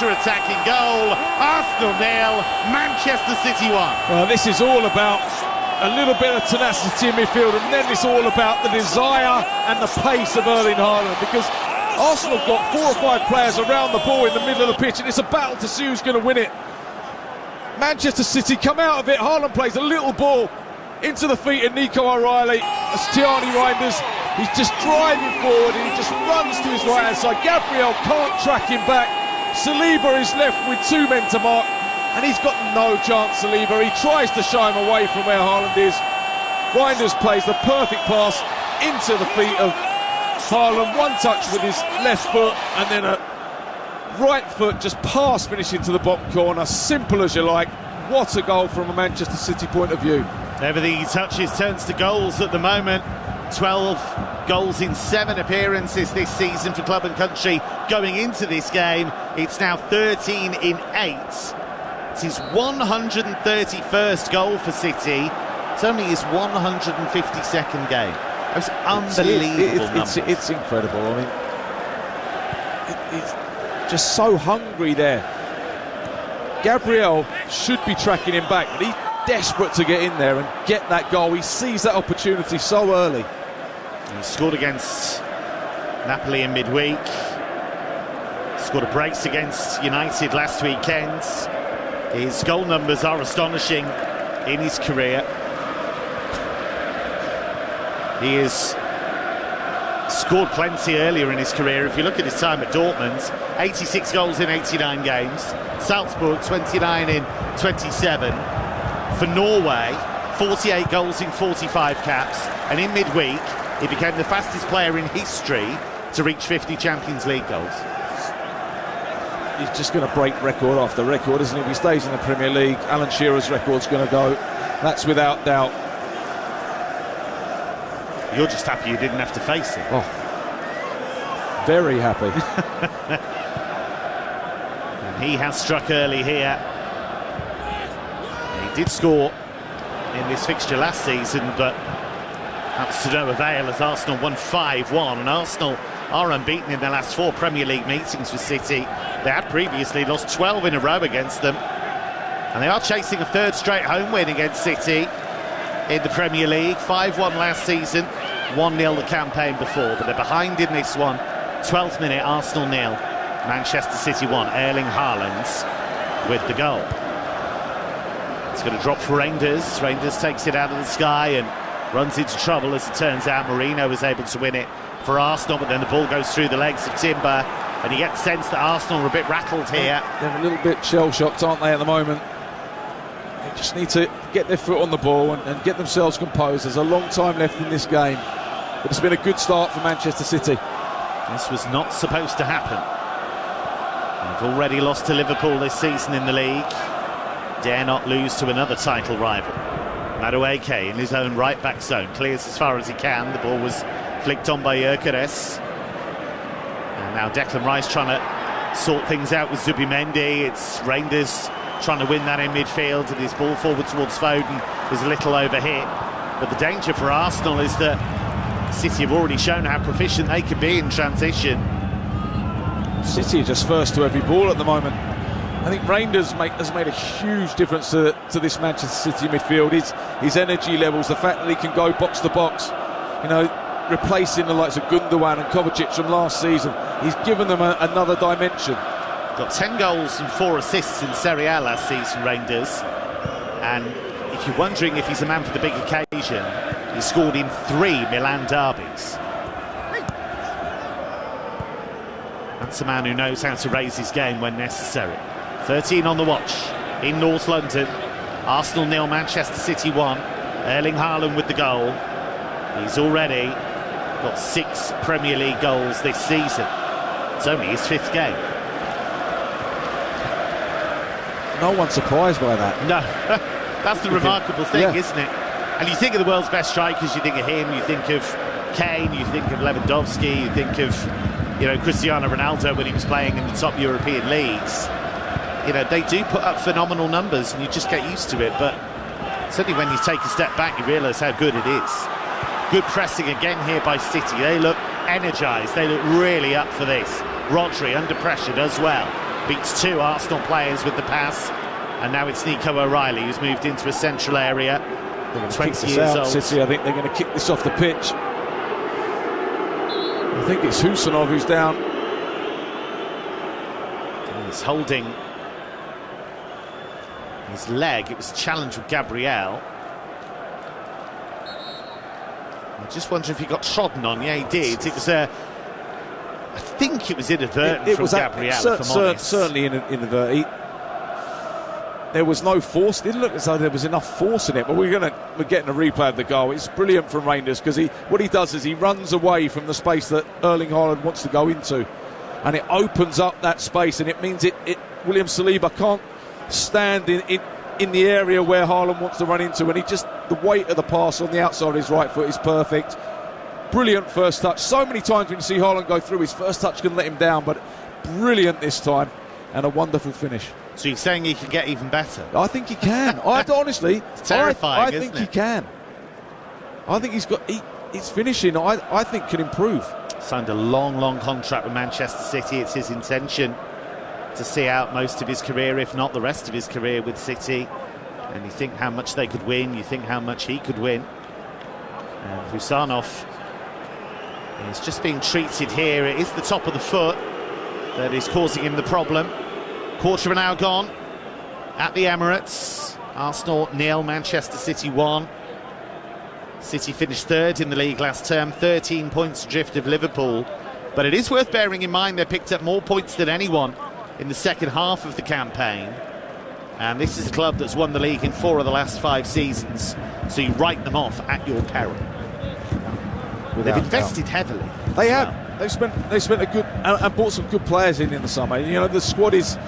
counter-attacking goal. Arsenal 0, Manchester City 1. Well, this is all about a little bit of tenacity in midfield, and then it's all about the desire and the pace of Erling Haaland, because Arsenal have got 4 or 5 players around the ball in the middle of the pitch, and it's a battle to see who's going to win it. Manchester City come out of it. Haaland plays a little ball into the feet of Nico O'Reilly. As Tierney Reinders, he's just driving forward and he just runs to his right hand side. Gabriel can't track him back. Saliba is left with 2 men to mark, and he's got no chance. Saliba, he tries to shy him away from where Haaland is. Reinders plays the perfect pass into the feet of Haaland. One touch with his left foot, and then a right foot just pass finishing to the bottom corner. Simple as you like. What a goal from a Manchester City point of view. Everything he touches turns to goals at the moment. 12 goals in 7 appearances this season for club and country. Going into this game, it's now 13 in 8. It's his 131st goal for City. It's only his 152nd game. It's unbelievable numbers. It's incredible. I mean, it's just so hungry there. Gabriel should be tracking him back, but he's desperate to get in there and get that goal. He sees that opportunity so early. He scored against Napoli in midweek. Scored a brace against United last weekend. His goal numbers are astonishing in his career. He has scored plenty earlier in his career. If you look at his time at Dortmund, 86 goals in 89 games. Salzburg, 29 in 27. For Norway, 48 goals in 45 caps. And in midweek, he became the fastest player in history to reach 50 Champions League goals. He's just going to break record after record, isn't he? If he stays in the Premier League, Alan Shearer's record's going to go. That's without doubt. You're just happy you didn't have to face him. Oh, very happy. And he has struck early here. He did score in this fixture last season, but that's to no avail as Arsenal won 5-1. And Arsenal are unbeaten in their last 4 Premier League meetings with City. They had previously lost 12 in a row against them. And they are chasing a 3rd straight home win against City in the Premier League. 5-1 last season, 1-0 the campaign before, but they're behind in this one. 12th minute, Arsenal 0, Manchester City 1. Erling Haaland with the goal. It's going to drop for Reinders. Reinders takes it out of the sky and runs into trouble, as it turns out. Marino was able to win it for Arsenal, but then the ball goes through the legs of Timber, and you get the sense that Arsenal are a bit rattled here. They're a little bit shell-shocked, aren't they, at the moment? They just need to get their foot on the ball and get themselves composed. There's a long time left in this game, but it's been a good start for Manchester City. This was not supposed to happen. They've already lost to Liverpool this season in the league. Dare not lose to another title rival. Madueke in his own right-back zone, clears as far as he can. The ball was flicked on by Gyökeres. And now Declan Rice trying to sort things out with Zubimendi. It's Reinders trying to win that in midfield, and his ball forward towards Foden was a little overhit. But the danger for Arsenal is that City have already shown how proficient they can be in transition. City are just first to every ball at the moment. I think Reinders has made a huge difference to this Manchester City midfield. His energy levels, the fact that he can go box to box, you know, replacing the likes of Gundogan and Kovacic from last season. He's given them another dimension. Got 10 goals and 4 assists in Serie A last season, Reinders. And if you're wondering if he's a man for the big occasion, he scored in 3 Milan derbies. That's a man who knows how to raise his game when necessary. 13 on the watch in North London. Arsenal 0, Manchester City 1. Erling Haaland with the goal. He's already got 6 Premier League goals this season. It's only his 5th game. No one's surprised by that. No, that's the remarkable thing, isn't it? And you think of the world's best strikers, you think of him, you think of Kane, you think of Lewandowski, you think of, you know, Cristiano Ronaldo when he was playing in the top European leagues. You know, they do put up phenomenal numbers and you just get used to it, but certainly when you take a step back you realise how good it is. Good pressing again here by City. They look energised, they look really up for this. Rodri under pressure does well. beats 2 Arsenal players with the pass, and now it's Nico O'Reilly who's moved into a central area. 20 years old. City, I think they're going to kick this off the pitch. I think it's Husanov who's down. He's holding his leg. It was a challenge with Gabriel. I just wonder if he got trodden on. Yeah, he did. It was I think it was inadvertent from Gabriel, if I'm honest. Certainly inadvertent. There was no force. It didn't look as though there was enough force in it, but we're getting a replay of the goal. It's brilliant from Rangers, because what he does is he runs away from the space that Erling Haaland wants to go into, and it opens up that space, and it means William Saliba can't stand in the area where Haaland wants to run into, and the weight of the pass on the outside of his right foot is perfect. Brilliant first touch. So many times when you see Haaland go through, his first touch can let him down, but brilliant this time, and a wonderful finish. So you're saying he can get even better? I think he can. Honestly, it's terrifying, I think he can. I think his finishing, I think, can improve. Signed a long contract with Manchester City. It's his intention to see out most of his career, if not the rest of his career, with City. And you think how much they could win, you think how much he could win. And Husanov is just being treated here. It is the top of the foot that is causing him the problem. Quarter of an hour gone at the Emirates. Arsenal 0, Manchester City 1. City finished 3rd in the league last term, 13 points adrift of Liverpool. But it is worth bearing in mind they picked up more points than anyone in the second half of the campaign. And this is a club that's won the league in 4 of the last 5 seasons. So you write them off at your peril. They've invested heavily. They have. Well. They spent a good and bought some good players in the summer. You know, the squad is.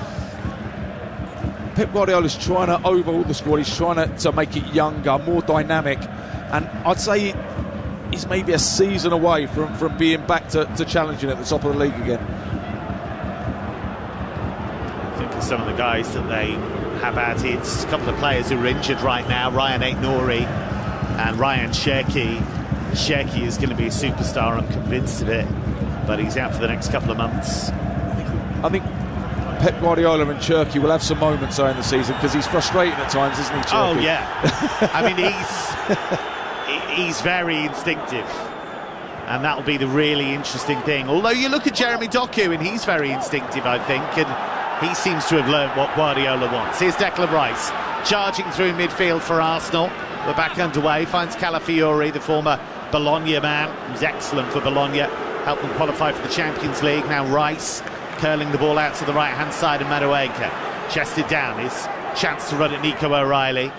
Pep Guardiola's trying to overhaul the squad. He's trying to make it younger, more dynamic, and I'd say he's maybe a season away from being back to challenging at the top of the league again. I think of some of the guys that they have added. A couple of players who are injured right now, Ryan Aït-Nouri and Ryan Cherki. Cherki is going to be a superstar, I'm convinced of it, but he's out for the next couple of months. I think Pep Guardiola and Cherki will have some moments during the season, because he's frustrating at times, isn't he, Cherki? Oh, yeah. I mean, he's very instinctive, and that'll be the really interesting thing. Although you look at Jeremy Doku, and he's very instinctive, I think, and he seems to have learnt what Guardiola wants. Here's Declan Rice, charging through midfield for Arsenal. We're back underway, finds Calafiori, the former Bologna man, who's excellent for Bologna, helped them qualify for the Champions League. Now Rice curling the ball out to the right-hand side of Madueke. Chested down, his chance to run at Nico O'Reilly.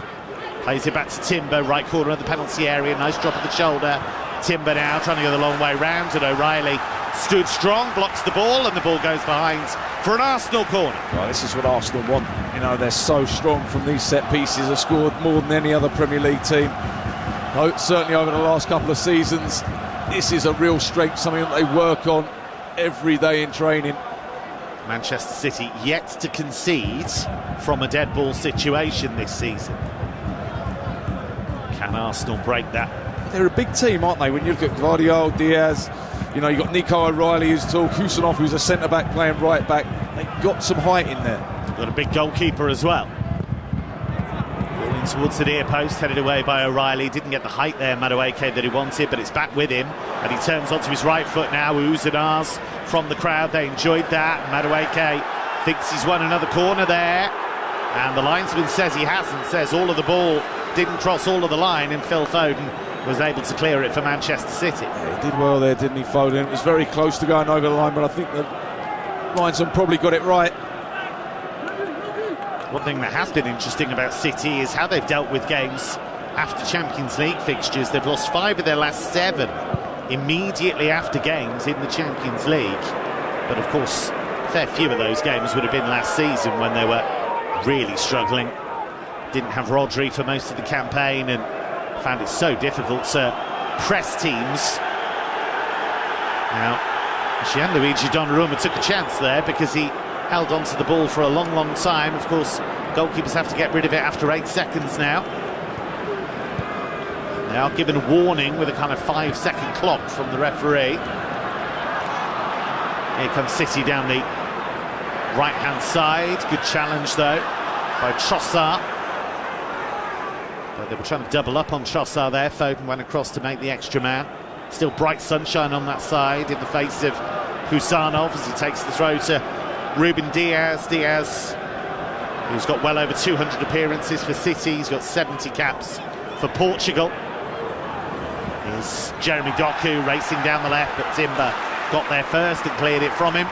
Plays it back to Timber, right corner of the penalty area. Nice drop of the shoulder. Timber now trying to go the long way round, and O'Reilly stood strong, blocks the ball, and the ball goes behind for an Arsenal corner. Well, this is what Arsenal want. You know, they're so strong from these set pieces. They've scored more than any other Premier League team. Certainly over the last couple of seasons. This is a real strength, something that they work on every day in training. Manchester City yet to concede from a dead ball situation this season. Can Arsenal break that? They're a big team, aren't they? When you look at Gvardiol, Diaz, you know, you've got Nico O'Reilly who's tall, Husanov who's a centre-back playing right-back. They've got some height in there. Got a big goalkeeper as well. Towards the near post, headed away by O'Reilly. Didn't get the height there, Madueke, that he wanted, but it's back with him, and he turns onto his right foot now. Oohs and ahs from the crowd. They enjoyed that. Madueke thinks he's won another corner there, and the linesman says he hasn't, says all of the ball didn't cross all of the line, and Phil Foden was able to clear it for Manchester City. Yeah, he did well there, didn't he, Foden? It was very close to going over the line, but I think the linesman probably got it right. One thing that has been interesting about City is how they've dealt with games after Champions League fixtures. They've lost 5 of their last 7 immediately after games in the Champions League. But of course, a fair few of those games would have been last season when they were really struggling. Didn't have Rodri for most of the campaign and found it so difficult to press teams. Now, Gianluigi Donnarumma took a chance there because he held on to the ball for a long time. Of course, goalkeepers have to get rid of it after 8 seconds now. They are given a warning with a kind of 5-second clock from the referee. Here comes City down the right-hand side. Good challenge, though, by Trossard. But they were trying to double up on Trossard there. Foden went across to make the extra man. Still bright sunshine on that side in the face of Husanov as he takes the throw to Ruben Diaz. Diaz, who's got well over 200 appearances for City. He's got 70 caps for Portugal. Here's Jeremy Doku racing down the left, but Timber got there first and cleared it from him.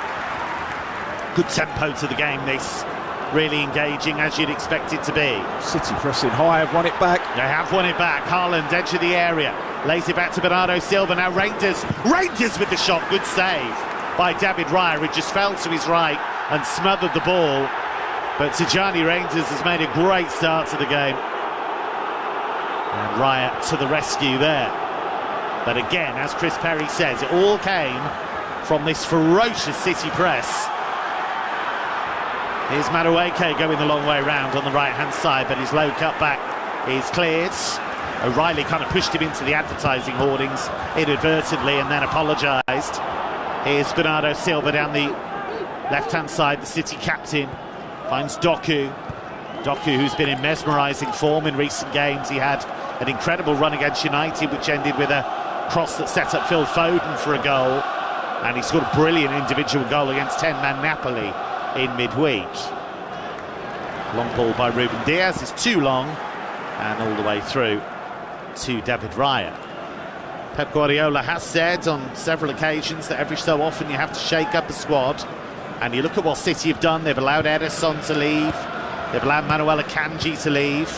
Good tempo to the game, this. Really engaging, as you'd expect it to be. City pressing high, have won it back. They have won it back. Haaland, edge of the area. Lays it back to Bernardo Silva. Now Rangers with the shot. Good save by David Raya, who just fell to his right and smothered the ball. But Tijani Rangers has made a great start to the game. And Raya to the rescue there. But again, as Chris Perry says, it all came from this ferocious City press. Here's Madueke going the long way round on the right-hand side, but his low cut-back is cleared. O'Reilly kind of pushed him into the advertising hoardings inadvertently and then apologised. Here's Bernardo Silva down the left-hand side, the City captain. Finds Doku. Doku, who's been in mesmerising form in recent games. He had an incredible run against United, which ended with a cross that set up Phil Foden for a goal. And he scored a brilliant individual goal against 10-man Napoli in midweek. Long ball by Ruben Diaz is too long, and all the way through to David Raya. Pep Guardiola has said on several occasions that every so often you have to shake up a squad, and you look at what City have done. They've allowed Ederson to leave, they've allowed Manuel Akanji to leave.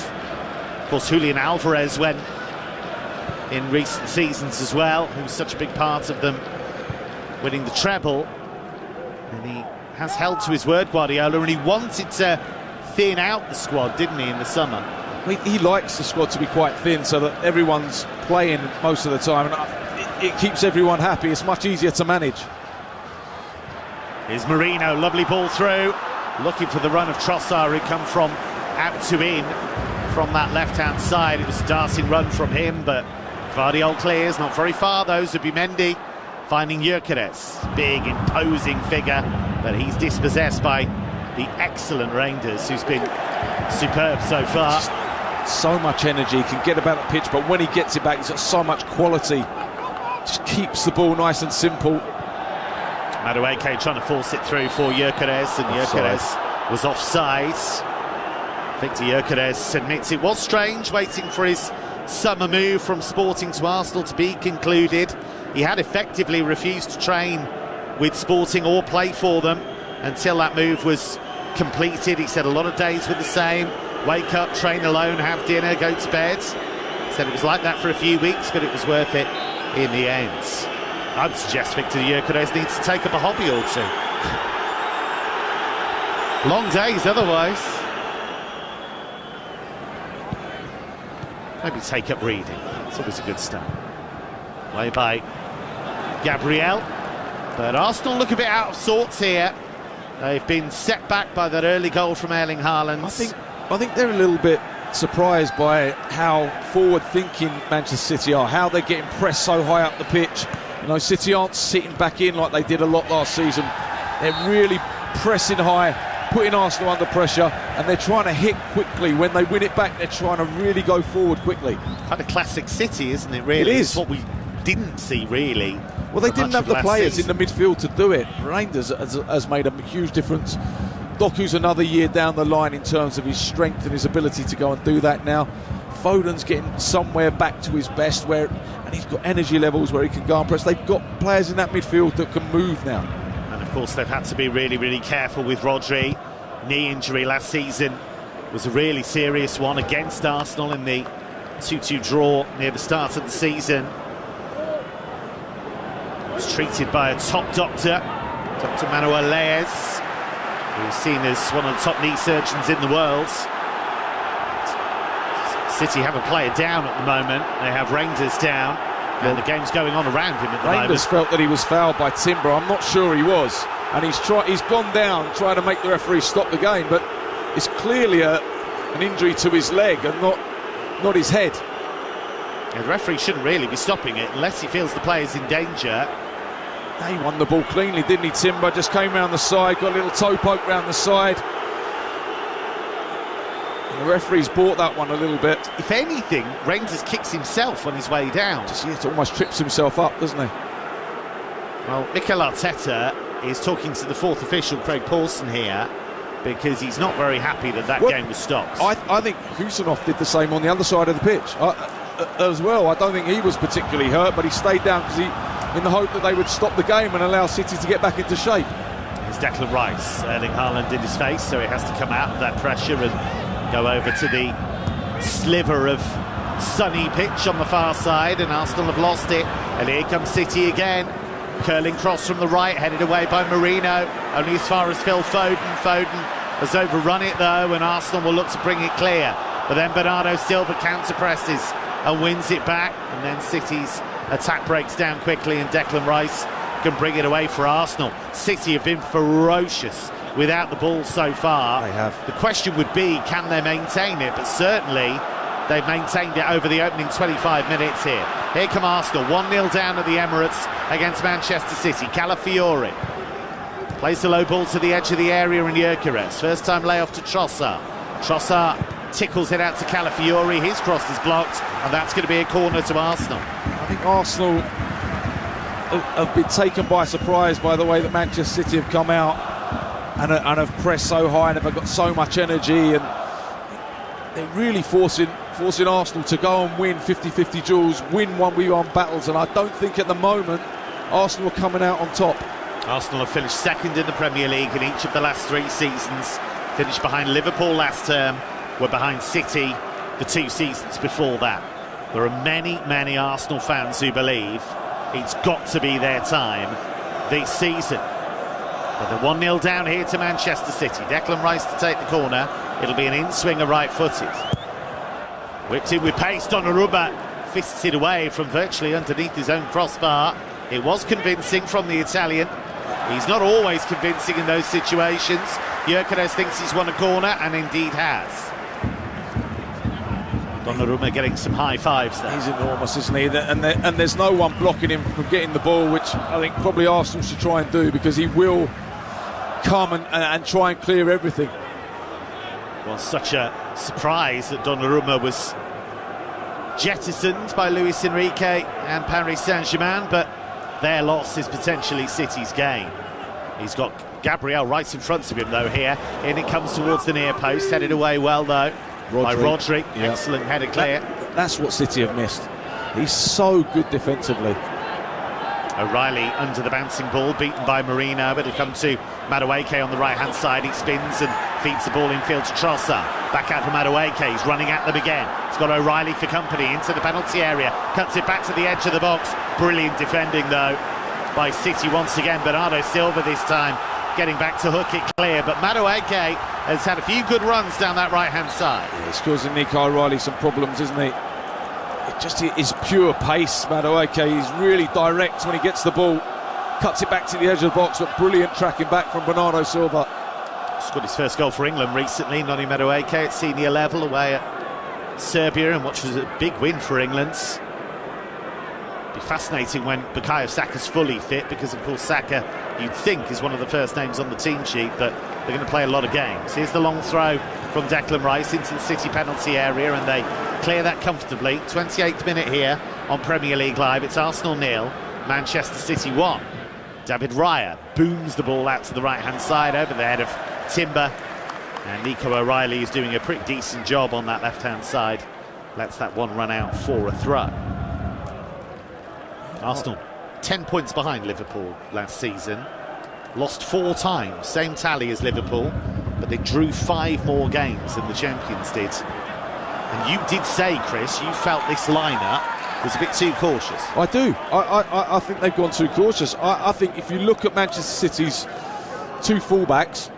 Of course, Julian Alvarez went in recent seasons as well, who was such a big part of them winning the treble. And he has held to his word, Guardiola, and he wanted to thin out the squad, didn't he, in the summer? He likes the squad to be quite thin so that everyone's playing most of the time, and it keeps everyone happy. It's much easier to manage. Here's Marino, lovely ball through, looking for the run of Trossard, who come from out to in from that left-hand side. It was a darting run from him, but Gvardiol clears, not very far though. Zubimendi finding Gyökeres, big imposing figure, but he's dispossessed by the excellent Rangers, who's been superb so far. Just so much energy, can get about the pitch, but when he gets it back, he's got so much quality. Just keeps the ball nice and simple. Madueke trying to force it through for Gyökeres, and Gyökeres was offside. Victor Gyökeres admits it was strange waiting for his summer move from Sporting to Arsenal to be concluded. He had effectively refused to train with Sporting or play for them until that move was completed. He said a lot of days were the same. Wake up, train alone, have dinner, go to bed. Said it was like that for a few weeks, but it was worth it in the end. I would suggest Victor Gyökeres needs to take up a hobby or two. Long days otherwise. Maybe take up reading. It's always a good start. Way by Gabriel. But Arsenal look a bit out of sorts here. They've been set back by that early goal from Erling Haaland. I think they're a little bit surprised by how forward-thinking Manchester City are, how they're getting pressed so high up the pitch. You know, City aren't sitting back in like they did a lot last season. They're really pressing high, putting Arsenal under pressure, and they're trying to hit quickly. When they win it back, they're trying to really go forward quickly. Kind of classic City, isn't it, really? It is. It's what we didn't see, really. Well, they didn't have the players season in the midfield to do it. Rangers has made a huge difference. Doku's another year down the line in terms of his strength and his ability to go and do that now. Foden's getting somewhere back to his best, and he's got energy levels where he can go and press. They've got players in that midfield that can move now. And of course they've had to be really, really careful with Rodri. Knee injury last season was a really serious one against Arsenal in the 2-2 draw near the start of the season. He was treated by a top doctor, Dr. Manuel Leyes, who's seen as one of the top knee surgeons in the world. City have a player down at the moment. They have Rangers down, and the game's going on around him at the moment. Rangers felt that he was fouled by Timber. I'm not sure he was, and he's gone down trying to make the referee stop the game, but it's clearly an injury to his leg and not his head. Yeah, the referee shouldn't really be stopping it unless he feels the player's in danger. He won the ball cleanly, didn't he, Timber? Just came round the side, got a little toe poke round the side. And the referee's bought that one a little bit. If anything, Rangers kicks himself on his way down. It almost trips himself up, doesn't he? Well, Mikel Arteta is talking to the fourth official, Craig Pawson, here, because he's not very happy that game was stopped. I think Husinov did the same on the other side of the pitch as well. I don't think he was particularly hurt, but he stayed down because in the hope that they would stop the game and allow City to get back into shape. Here's Declan Rice, Erling Haaland in his face, so he has to come out of that pressure and go over to the sliver of sunny pitch on the far side, and Arsenal have lost it. And here comes City again. Curling cross from the right, headed away by Marino, only as far as Phil Foden. Foden has overrun it though, and Arsenal will look to bring it clear. But then Bernardo Silva counter-presses and wins it back, and then City's attack breaks down quickly, and Declan Rice can bring it away for Arsenal. City have been ferocious without the ball so far. They have. The question would be, can they maintain it? But certainly they've maintained it over the opening 25 minutes here. Here come Arsenal, 1-0 down at the Emirates against Manchester City. Calafiori plays the low ball to the edge of the area, and Gyökeres. First time layoff to Trossard. Trossard tickles it out to Calafiori. His cross is blocked, and that's going to be a corner to Arsenal. I think Arsenal have been taken by surprise by the way that Manchester City have come out and have pressed so high and have got so much energy, and they're really forcing Arsenal to go and win 50-50 duels, win 1v1 battles, and I don't think at the moment Arsenal are coming out on top. Arsenal have finished second in the Premier League in each of the last 3 seasons, finished behind Liverpool last term, were behind City the 2 seasons before that. There are many Arsenal fans who believe it's got to be their time this season. But they're 1-0 down here to Manchester City. Declan Rice to take the corner. It'll be an in-swinger right-footed. Whipped in with pace, Donnarumma fists it away from virtually underneath his own crossbar. It was convincing from the Italian. He's not always convincing in those situations. Gyökeres thinks he's won a corner, and indeed has. Donnarumma getting some high fives there. He's enormous, isn't he? And there's no one blocking him from getting the ball, which I think probably Arsenal should try and do, because he will come and try and clear everything. Well, such a surprise that Donnarumma was jettisoned by Luis Enrique and Paris Saint-Germain, but their loss is potentially City's gain. He's got Gabriel right in front of him though here, and it comes towards the near post, headed away well though by Rodri. Yeah. Excellent header clear. That's what City have missed. He's so good defensively. O'Reilly under the bouncing ball, beaten by Marino, but it'll come to Madueke on the right-hand side. He spins and feeds the ball infield to Trossard. Back out to Madueke, he's running at them again. He's got O'Reilly for company into the penalty area, cuts it back to the edge of the box. Brilliant defending though by City once again. Bernardo Silva this time getting back to hook it clear, but Madueke has had a few good runs down that right-hand side. Yeah, he's causing Nico O'Reilly some problems, isn't he? It just is pure pace, Madueke. He's really direct when he gets the ball, cuts it back to the edge of the box, but brilliant tracking back from Bernardo Silva. Scored his first goal for England recently, Noni Madueke at senior level away at Serbia, and which was a big win for England. Be fascinating when Bukayo Saka's fully fit, because of course Saka, you'd think, is one of the first names on the team sheet, but they're going to play a lot of games. Here's the long throw from Declan Rice into the City penalty area, and they clear that comfortably. 28th minute here on Premier League Live. It's Arsenal 0, Manchester City 1. David Raya booms the ball out to the right-hand side over the head of Timber, and Nico O'Reilly is doing a pretty decent job on that left-hand side. Lets that one run out for a throw. Arsenal 10 points behind Liverpool last season, lost 4 times, same tally as Liverpool, but they drew 5 more games than the champions did. And you did say, Chris, you felt this lineup was a bit too cautious. I do. I think they've gone too cautious. I think if you look at Manchester City's 2 fullbacks,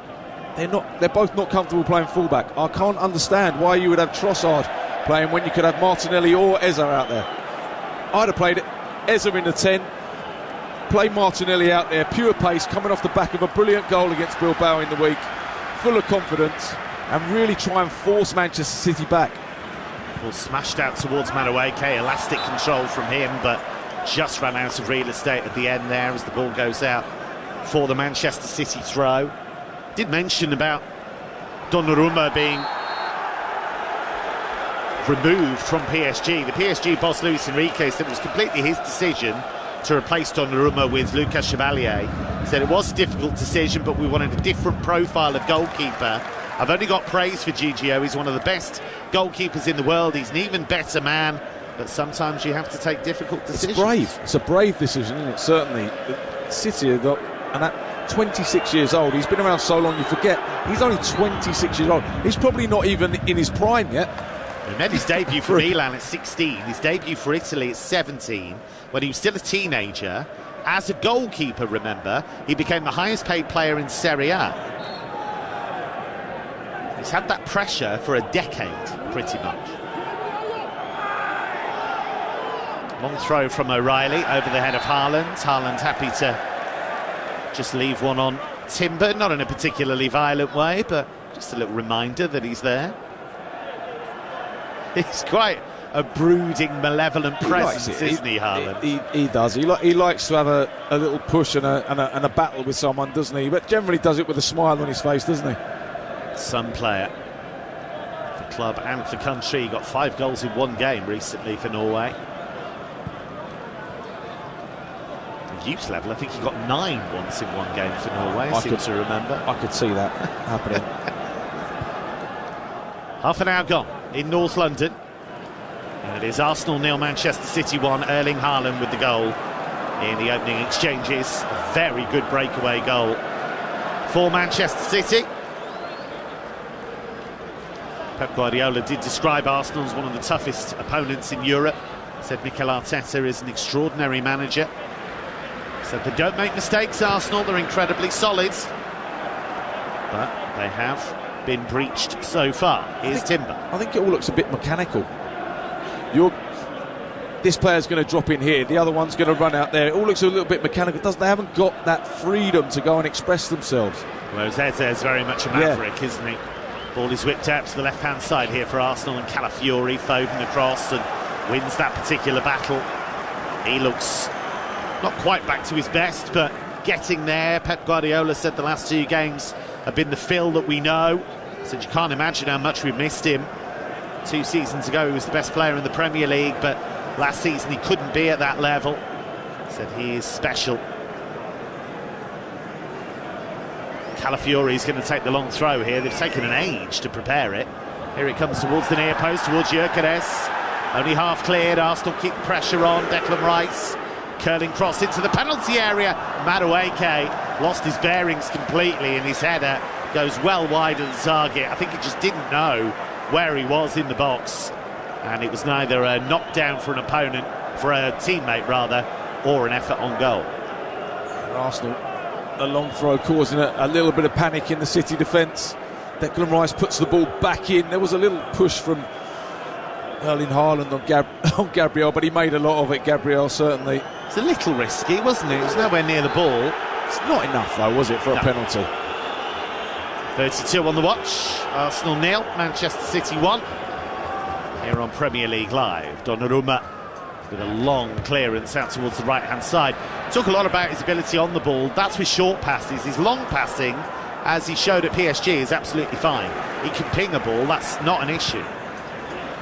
they're both not comfortable playing fullback. I can't understand why you would have Trossard playing when you could have Martinelli or Eza out there. I'd have played Eza in the 10, play Martinelli out there, pure pace, coming off the back of a brilliant goal against Bilbao in the week, full of confidence, and really try and force Manchester City back. Ball smashed out towards Madueke, elastic control from him, but just ran out of real estate at the end there as the ball goes out for the Manchester City throw. Did mention about Donnarumma being removed from PSG. The PSG boss Luis Enrique said it was completely his decision to replace Donnarumma with Lucas Chevalier. He said it was a difficult decision, but we wanted a different profile of goalkeeper. I've only got praise for Gigio. He's one of the best goalkeepers in the world. He's an even better man, but sometimes you have to take difficult decisions. It's brave. It's a brave decision, isn't it? Certainly. City have got, and at 26 years old, he's been around so long you forget, he's only 26 years old. He's probably not even in his prime yet. He made his debut for Milan at 16, his debut for Italy at 17, when he was still a teenager. As a goalkeeper, remember, he became the highest paid player in Serie A. He's had that pressure for a decade, pretty much. Long throw from O'Reilly over the head of Haaland. Haaland happy to just leave one on Timber, not in a particularly violent way, but just a little reminder that he's there. He's quite a brooding, malevolent presence, isn't he, Haaland? He does. He likes to have a little push and a battle with someone, doesn't he? But generally does it with a smile on his face, doesn't he? Some player for club and for country. He got 5 goals in 1 game recently for Norway. At youth level, I think he got 9 once in 1 game for Norway, I seem to remember. I could see that happening. Half an hour gone in North London. And it is Arsenal 0, Manchester City 1. Erling Haaland with the goal in the opening exchanges. A very good breakaway goal for Manchester City. Pep Guardiola did describe Arsenal as one of the toughest opponents in Europe. Said Mikel Arteta is an extraordinary manager. Said they don't make mistakes, Arsenal, they're incredibly solid. But they have been breached so far. Here's Timber. I think it all looks a bit mechanical. This player's going to drop in here, the other one's going to run out there. It all looks a little bit mechanical. They haven't got that freedom to go and express themselves. Whereas Eze's very much a maverick, isn't he? Ball is whipped out to the left-hand side here for Arsenal, and Calafiori, Foden across and wins that particular battle. He looks not quite back to his best, but getting there. Pep Guardiola said the last 2 games have been the Phil that we know. Said you can't imagine how much we've missed him. 2 seasons ago he was the best player in the Premier League, but last season he couldn't be at that level. Said he is special. Calafiori is going to take the long throw here. They've taken an age to prepare it. Here it comes towards the near post, towards Gyökeres. Only half cleared. Arsenal keep the pressure on. Declan Rice curling cross into the penalty area. Madueke lost his bearings completely, and his header goes well wide of the target. I think he just didn't know where he was in the box, and it was neither a knockdown for an opponent, for a teammate rather, or an effort on goal. Arsenal, a long throw causing a little bit of panic in the City defence. Declan Rice puts the ball back in. There was a little push from Erling Haaland on Gabriel, but he made a lot of it, Gabriel, certainly. It's a little risky, wasn't it? It was nowhere near the ball. It's not enough, though, was it, for a penalty? 32 on the watch. Arsenal 0, Manchester City 1. Here on Premier League Live, Donnarumma with a long clearance out towards the right-hand side. Talk a lot about his ability on the ball. That's with short passes. His long passing, as he showed at PSG, is absolutely fine. He can ping a ball, that's not an issue.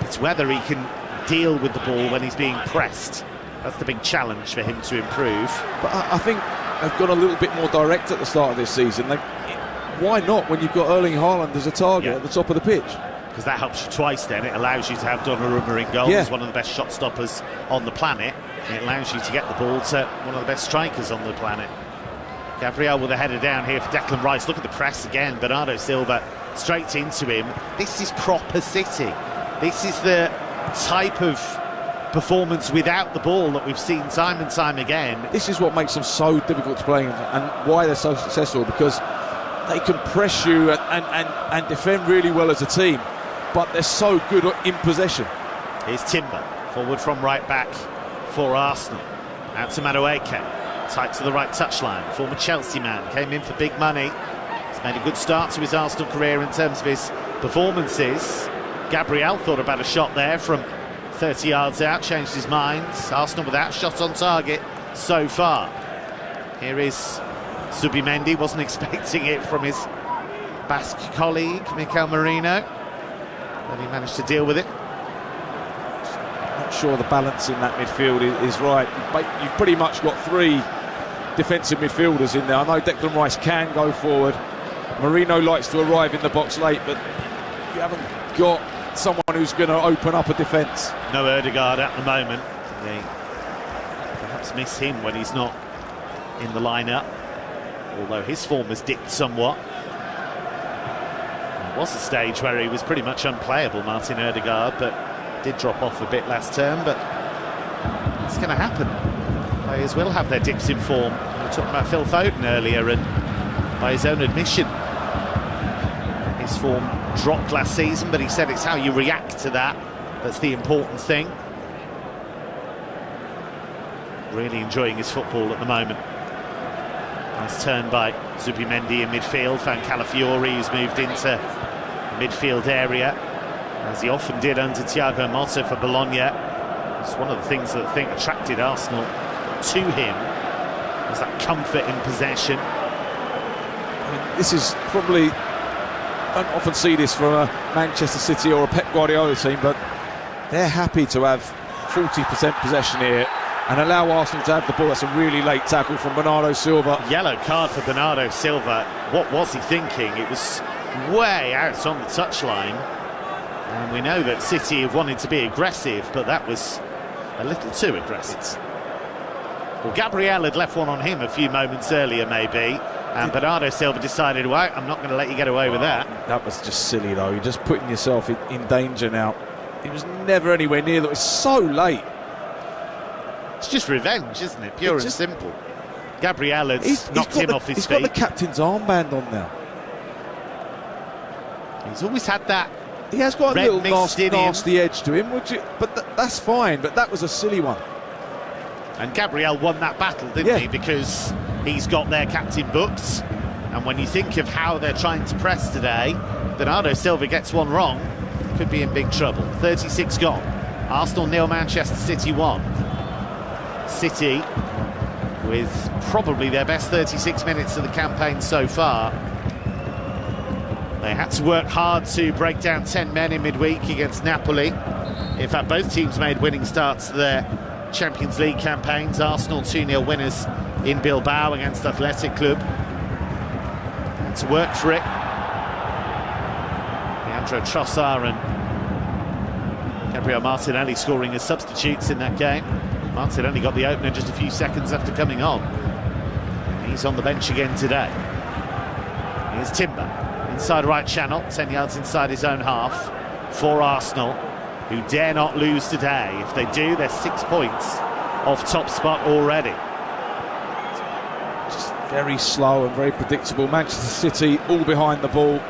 It's whether he can deal with the ball when he's being pressed. That's the big challenge for him to improve. But I think they've got a little bit more direct at the start of this season. Why not when you've got Erling Haaland as a target at the top of the pitch? Because that helps you twice then. It allows you to have Donnarumma in goal. He's one of the best shot stoppers on the planet. And it allows you to get the ball to one of the best strikers on the planet. Gabriel with a header down here for Declan Rice. Look at the press again. Bernardo Silva straight into him. This is proper City. This is the type of performance without the ball that we've seen time and time again. This is what makes them so difficult to play and why they're so successful, because they can press you and defend really well as a team, but they're so good in possession. Here's Timber, forward from right back for Arsenal. Out to Madueke, tight to the right touchline. Former Chelsea man, came in for big money. He's made a good start to his Arsenal career in terms of his performances. Gabriel thought about a shot there from 30 yards out, changed his mind. Arsenal without shot on target so far. Here is Zubimendi, wasn't expecting it from his Basque colleague, Mikel Merino, but he managed to deal with it. Not sure the balance in that midfield is right. You've pretty much got three defensive midfielders in there. I know Declan Rice can go forward. Merino likes to arrive in the box late, but you haven't got someone who's going to open up a defence. No Ødegaard at the moment. They perhaps miss him when he's not in the lineup, although his form has dipped somewhat. There was a stage where he was pretty much unplayable, Martin Ødegaard, but did drop off a bit last term. But it's going to happen. Players will have their dips in form. We were talking about Phil Foden earlier, and by his own admission, his form dropped last season, but he said it's how you react to that that's the important thing. Really enjoying his football at the moment. Nice turn by Zubimendi in midfield, found Calafiori, who's moved into the midfield area, as he often did under Thiago Motta for Bologna. It's one of the things that I think attracted Arsenal to him, was that comfort in possession. I mean, this is probably, don't often see this from a Manchester City or a Pep Guardiola team, but they're happy to have 40% possession here and allow Arsenal to have the ball. That's a really late tackle from Bernardo Silva. Yellow card for Bernardo Silva. What was he thinking? It was way out on the touchline. And we know that City have wanted to be aggressive, but that was a little too aggressive. Well, Gabriel had left one on him a few moments earlier, maybe, and Bernardo Silva decided, well, I'm not going to let you get away with that. That was just silly, though. You're just putting yourself in danger now. He was never anywhere near that. It's so late. It's just revenge, isn't it? Pure and simple. Gabriel had knocked him off his feet. He's got the captain's armband on now. He's always had that. He has got a little nasty edge to him, but that's fine. But that was a silly one. And Gabriel won that battle, didn't he? Because he's got their captain books. And when you think of how they're trying to press today, Bernardo Silva gets one wrong, could be in big trouble. 36 gone. Arsenal 0, Manchester City 1. City with probably their best 36 minutes of the campaign so far. They had to work hard to break down 10 men in midweek against Napoli. In fact, both teams made winning starts to their Champions League campaigns. Arsenal 2-0 winners in Bilbao against Athletic Club. Had to work for it. Leandro Trossard and Gabriel Martinelli scoring as substitutes in that game. Martinelli got the opener just a few seconds after coming on. He's on the bench again today. Here's Timber, inside right channel, 10 yards inside his own half for Arsenal, who dare not lose today. If they do, they're 6 points off top spot already. Just very slow and very predictable. Manchester City all behind the ball,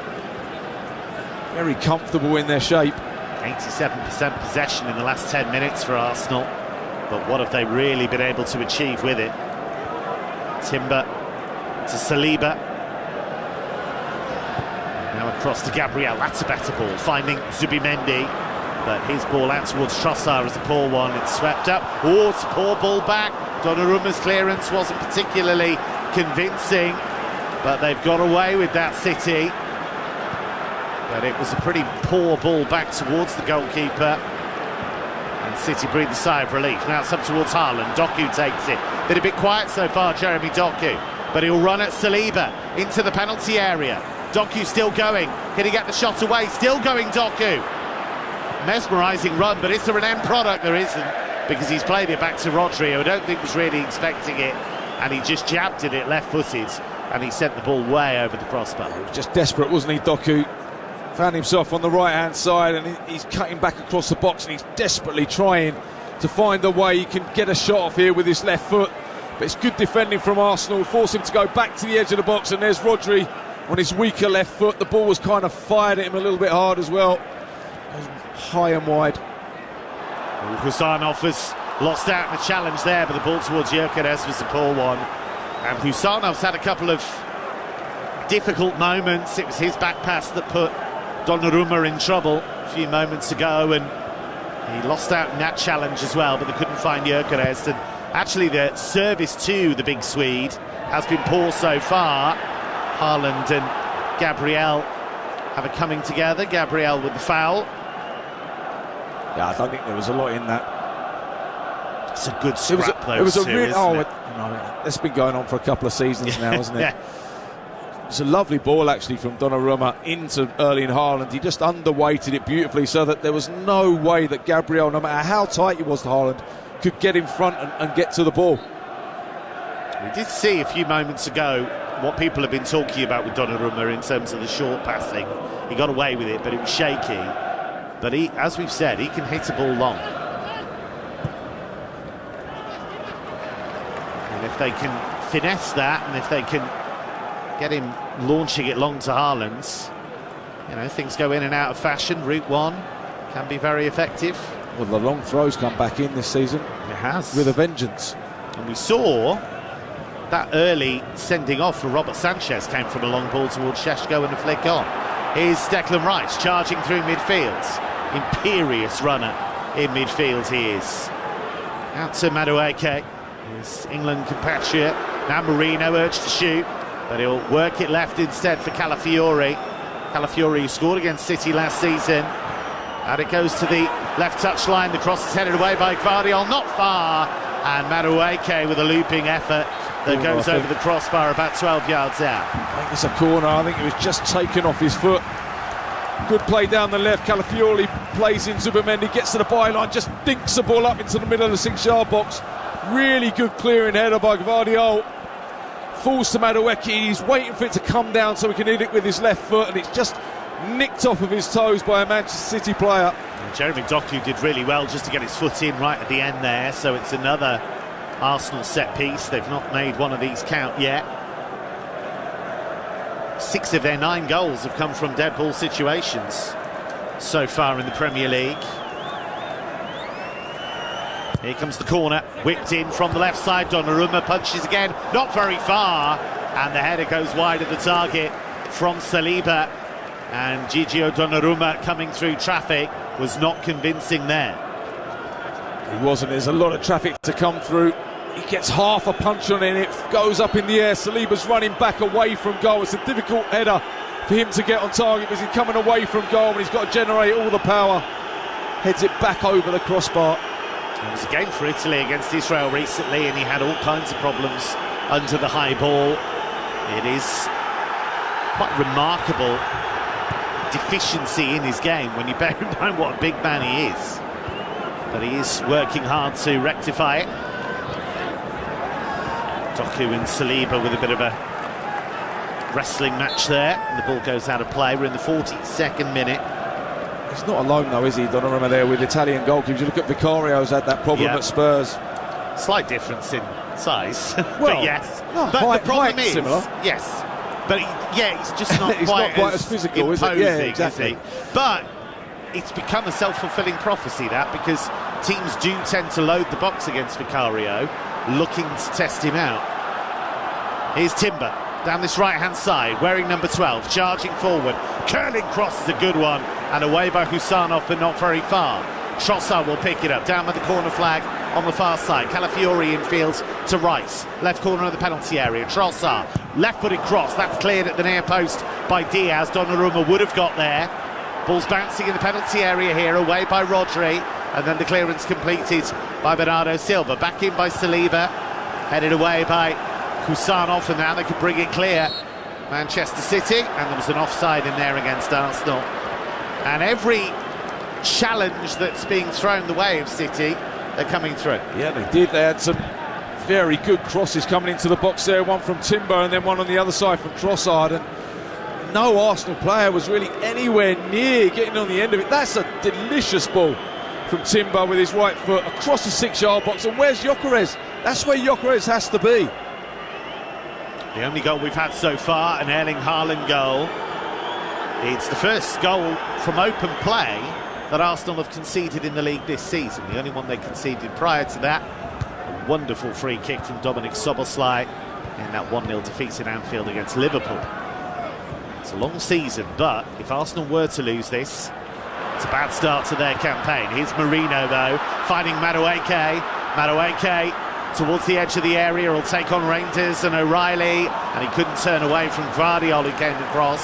very comfortable in their shape. 87% possession in the last 10 minutes for Arsenal. But what have they really been able to achieve with it? Timber to Saliba. Now across to Gabriel. That's a better ball. Finding Zubimendi. But his ball out towards Trossard is a poor one. It's swept up. Oh, it's a poor ball back. Donnarumma's clearance wasn't particularly convincing. But they've got away with that, City. But it was a pretty poor ball back towards the goalkeeper. And City breathe a sigh of relief. Now it's up towards Haaland. Doku takes it. Been a bit quiet so far, Jeremy Doku. But he'll run at Saliba into the penalty area. Doku still going. Can he get the shot away? Still going, Doku. Mesmerising run, but is there an end product? There isn't, because he's played it back to Rodri, who I don't think was really expecting it. And he just jabbed at it left-footed. And he sent the ball way over the crossbar. He was just desperate, wasn't he, Doku? Found himself on the right-hand side, and he's cutting back across the box, and he's desperately trying to find a way he can get a shot off here with his left foot. But it's good defending from Arsenal, force him to go back to the edge of the box, and there's Rodri on his weaker left foot. The ball was kind of fired at him a little bit hard as well. High and wide. Husanov has lost out in the challenge there, but the ball towards Gyökeres was a poor one. And Husanov's had a couple of difficult moments. It was his back pass that put Donnarumma in trouble a few moments ago, and He lost out in that challenge as well, but they couldn't find Gyökeres. And actually the service to the big Swede has been poor so far. Haaland and Gabriel have it coming together. Gabriel with the foul. Yeah, I don't think there was a lot in that. It's a good scrap, though. It was a real. That's been going on for a couple of seasons now, hasn't it? Yeah. It's a lovely ball, actually, from Donnarumma into Erling Haaland. He just underweighted it beautifully so that there was no way that Gabriel, no matter how tight he was to Haaland, could get in front and get to the ball. We did see a few moments ago what people have been talking about with Donnarumma in terms of the short passing. He got away with it, but it was shaky. But he, as we've said, he can hit a ball long. And if they can finesse that, and if they can get him launching it long to Haaland, you know, things go in and out of fashion. Route one can be very effective. Well, the long throws come back in this season. It has. With a vengeance. And we saw that early sending off for Robert Sanchez came from a long ball towards Šeško and a flick on. Here's Declan Rice charging through midfield. Imperious runner in midfield he is. Out to Madueke, his England compatriot. Now Marino urged to shoot, but he'll work it left instead for Calafiori. Calafiori, who scored against City last season. And it goes to the left touchline. The cross is headed away by Gvardiol, not far. And Madueke with a looping effort that goes over the crossbar about 12 yards out. I think it's a corner. I think it was just taken off his foot. Good play down the left. Calafiori plays in Zubimendi, gets to the byline, just dinks the ball up into the middle of the 6-yard box. Really good clearing header by Gvardiol. Falls to Madueke. He's waiting for it to come down so he can hit it with his left foot, and it's just nicked off of his toes by a Manchester City player. And Jeremy Doku did really well just to get his foot in right at the end there, so it's another Arsenal set piece. They've not made one of these count yet. 6 of their 9 goals have come from dead ball situations so far in the Premier League. Here comes the corner, whipped in from the left side. Donnarumma punches again, not very far, and the header goes wide of the target from Saliba. And Gigio Donnarumma coming through traffic was not convincing there. He wasn't. There's a lot of traffic to come through. He gets half a punch on it, it goes up in the air. Saliba's running back away from goal. It's a difficult header for him to get on target because he's coming away from goal and he's got to generate all the power. Heads it back over the crossbar. It was a game for Italy against Israel recently, and he had all kinds of problems under the high ball. It is quite remarkable deficiency in his game when you bear in mind what a big man he is. But he is working hard to rectify it. Doku and Saliba with a bit of a wrestling match there. And the ball goes out of play. We're in the 42nd minute. He's not alone though, is he, Donnarumma, there with Italian goalkeepers? You look at Vicario's had that problem at Spurs. Slight difference in size, well, but yes. No, but the problem is, similar. yes. But he's just not he's quite, not quite as physical, imposing, is it? Yeah, exactly. is he? But it's become a self-fulfilling prophecy, that, because teams do tend to load the box against Vicario, looking to test him out. Here's Timber down this right-hand side, wearing number 12, charging forward. Curling cross is a good one, and away by Husanov, but not very far. Trossard will pick it up, down by the corner flag on the far side. Calafiori infield to Rice, left corner of the penalty area. Trossard, left-footed cross, that's cleared at the near post by Diaz. Donnarumma would have got there. Ball's bouncing in the penalty area here, away by Rodri, and then the clearance completed by Bernardo Silva. Back in by Saliba, headed away by Husanov, and now they could bring it clear. Manchester City, and there was an offside in there against Arsenal. And every challenge that's being thrown the way of City, they're coming through. Yeah, they did. They had some very good crosses coming into the box there, one from Timber and then one on the other side from Trossard, and no Arsenal player was really anywhere near getting on the end of it. That's a delicious ball from Timber with his right foot across the 6-yard box, and where's Gyökeres? That's where Gyökeres has to be. The only goal we've had so far, an Erling Haaland goal. It's the first goal from open play that Arsenal have conceded in the league this season. The only one they conceded prior to that, a wonderful free kick from Dominic Szoboszlai in that 1-0 defeat in Anfield against Liverpool. It's a long season, but if Arsenal were to lose this It's a bad start to their campaign. Here's Marino, though, finding Madueke. Madueke towards the edge of the area, will take on Reinders and O'Reilly, and he couldn't turn away from Gvardiol, who came across.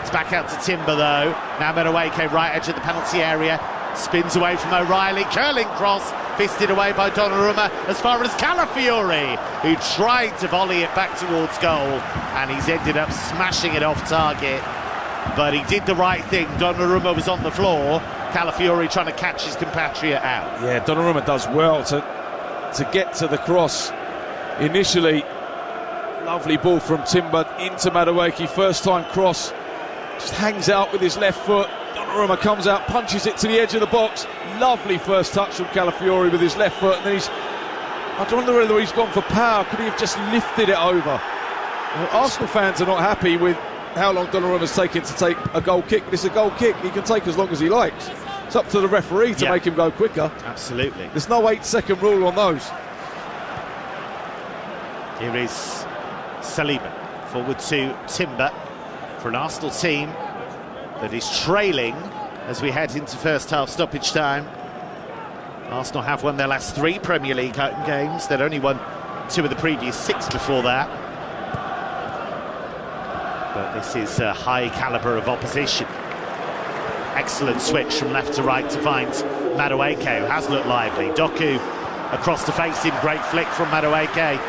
It's back out to Timber, though. Now Madueke, right edge of the penalty area, spins away from O'Reilly, curling cross, fisted away by Donnarumma as far as Calafiori, who tried to volley it back towards goal, and he's ended up smashing it off target. But he did the right thing. Donnarumma was on the floor, Calafiori trying to catch his compatriot out. Yeah, Donnarumma does well to get to the cross. Initially, lovely ball from Timber into Madueke, first time cross, just hangs out with his left foot. Donnarumma comes out, punches it to the edge of the box. Lovely first touch from Calafiori with his left foot, and then I wonder whether he's gone for power. Could he have just lifted it over? Well, Arsenal fans are not happy with how long Donnarumma's taken to take a goal kick. It's a goal kick, he can take as long as he likes. It's up to the referee to make him go quicker. Absolutely. There's no 8-second rule on those. Here is Saliba, forward to Timber, for an Arsenal team that is trailing as we head into first half stoppage time. Arsenal have won their last 3 Premier League games. They'd only won 2 of the previous 6 before that. But this is a high calibre of opposition. Excellent switch from left to right to find Madueke, who has looked lively. Doku across to face him, great flick from Madueke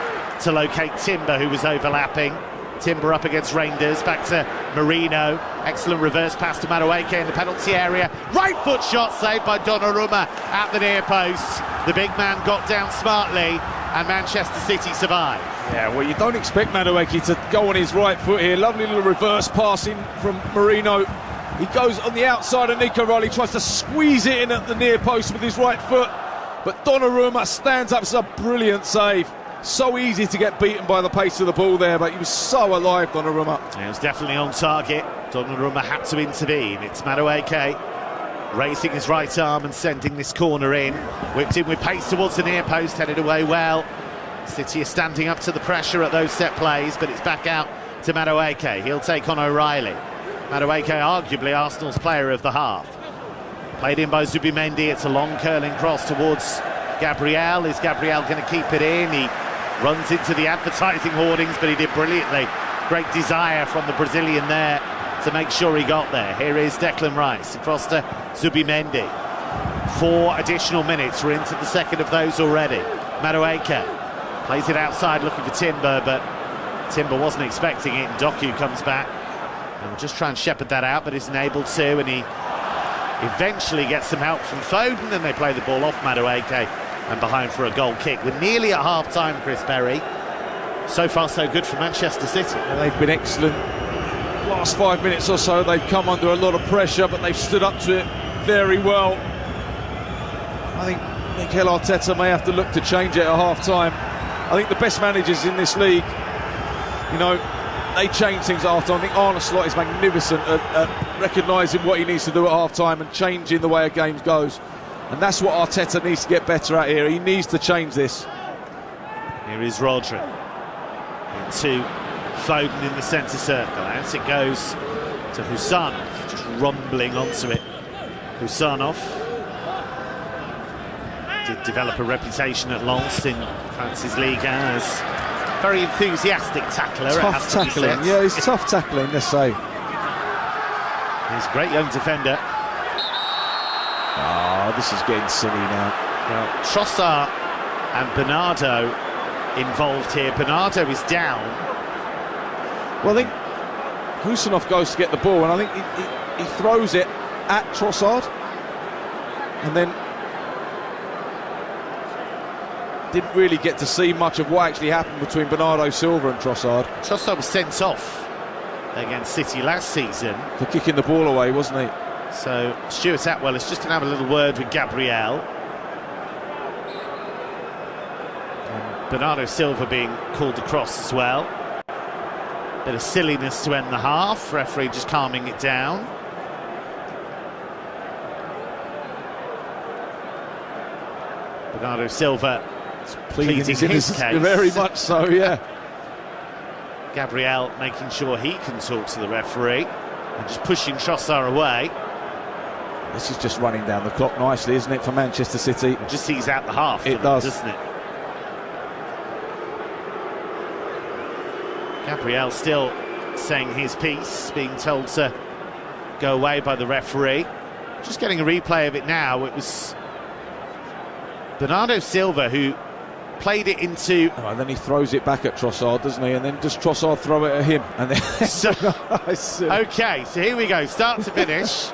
to locate Timber, who was overlapping. Timber up against Reinders, back to Marino. Excellent reverse pass to Madueke in the penalty area. Right foot shot saved by Donnarumma at the near post. The big man got down smartly, and Manchester City survived. Yeah, well, you don't expect Madueke to go on his right foot here. Lovely little reverse passing from Marino. He goes on the outside of Nico Riley, tries to squeeze it in at the near post with his right foot, but Donnarumma stands up. It's a brilliant save. So easy to get beaten by the pace of the ball there, but he was so alive, Donnarumma. Yeah, it was definitely on target. Donnarumma had to intervene. It's Madueke raising his right arm and sending this corner in. Whipped in with pace towards the near post, headed away well. City are standing up to the pressure at those set plays, but it's back out to Madueke. He'll take on O'Reilly. Madueke, arguably Arsenal's player of the half. Played in by Zubimendi. It's a long curling cross towards Gabriel. Is Gabriel going to keep it in? He runs into the advertising hoardings, but he did brilliantly. Great desire from the Brazilian there to make sure he got there. Here is Declan Rice across to Zubimendi. 4 additional minutes. We're into the second of those already. Madueke plays it outside looking for Timber, but Timber wasn't expecting it, and Doku comes back and will just try and shepherd that out, but isn't able to, and he eventually gets some help from Foden, and they play the ball off Madueke and behind for a goal kick. We're nearly at half-time, Chris Berry. So far, so good for Manchester City. And they've been excellent. Last 5 minutes or so, they've come under a lot of pressure, but they've stood up to it very well. I think Mikel Arteta may have to look to change it at half-time. I think the best managers in this league, you know, they change things at half-time. I think Arne Slot is magnificent at recognising what he needs to do at half-time and changing the way a game goes. And that's what Arteta needs to get better at here. He needs to change this. Here is Rodri. Into Foden in the centre circle. As it goes to Husanov, just rumbling onto it. Husanov did develop a reputation at Lens in France's Ligue 1 as very enthusiastic tackler. Tough tackling, yeah, he's tough tackling, let's say. He's a great young defender. Oh, this is getting silly now. Well, Trossard and Bernardo involved here. Bernardo is down. Well, I think Husanov goes to get the ball, and I think he throws it at Trossard, and then didn't really get to see much of what actually happened between Bernardo Silva and Trossard. Trossard was sent off against City last season for kicking the ball away, wasn't he? So Stuart Atwell is just going to have a little word with Gabriel. And Bernardo Silva being called across as well. Bit of silliness to end the half. Referee just calming it down. Bernardo Silva pleading his case. Very much so, yeah. Gabriel making sure he can talk to the referee and just pushing Trossard away. This is just running down the clock nicely, isn't it, for Manchester City? It just sees out the half. It does, doesn't it? Gabriel still saying his piece, being told to go away by the referee. Just getting a replay of it now. It was Bernardo Silva who played it into... Oh, and then he throws it back at Trossard, doesn't he? And then does Trossard throw it at him? And then Okay, so here we go, start to finish.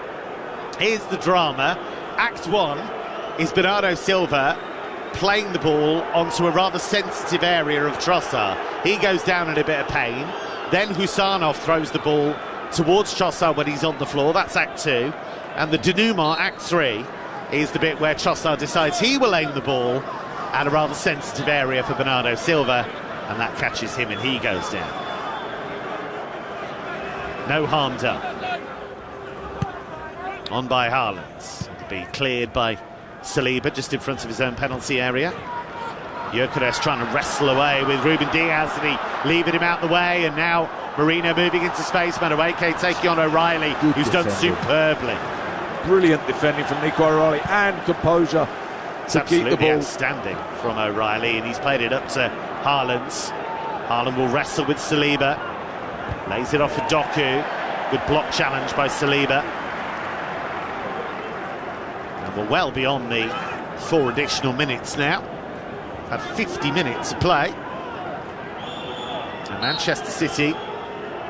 Here's the drama. Act 1 is Bernardo Silva playing the ball onto a rather sensitive area of Trossard. He goes down in a bit of pain. Then Husanov throws the ball towards Trossard when he's on the floor. That's Act 2. And the denouement, Act 3, is the bit where Trossard decides he will aim the ball at a rather sensitive area for Bernardo Silva, and that catches him and he goes down. No harm done. On by Haaland. It'll be cleared by Saliba just in front of his own penalty area. Gyökeres trying to wrestle away with Ruben Diaz, and he leaving him out the way, and now Marino moving into space. Madueke taking on O'Reilly, who's done superbly. Brilliant defending from Nico O'Reilly, and composure to keep the ball. Outstanding from O'Reilly, and he's played it up to Haaland. Haaland will wrestle with Saliba, lays it off for Doku. Good block challenge by Saliba. And we're well beyond the 4 additional minutes now. Had 50 minutes to play. And Manchester City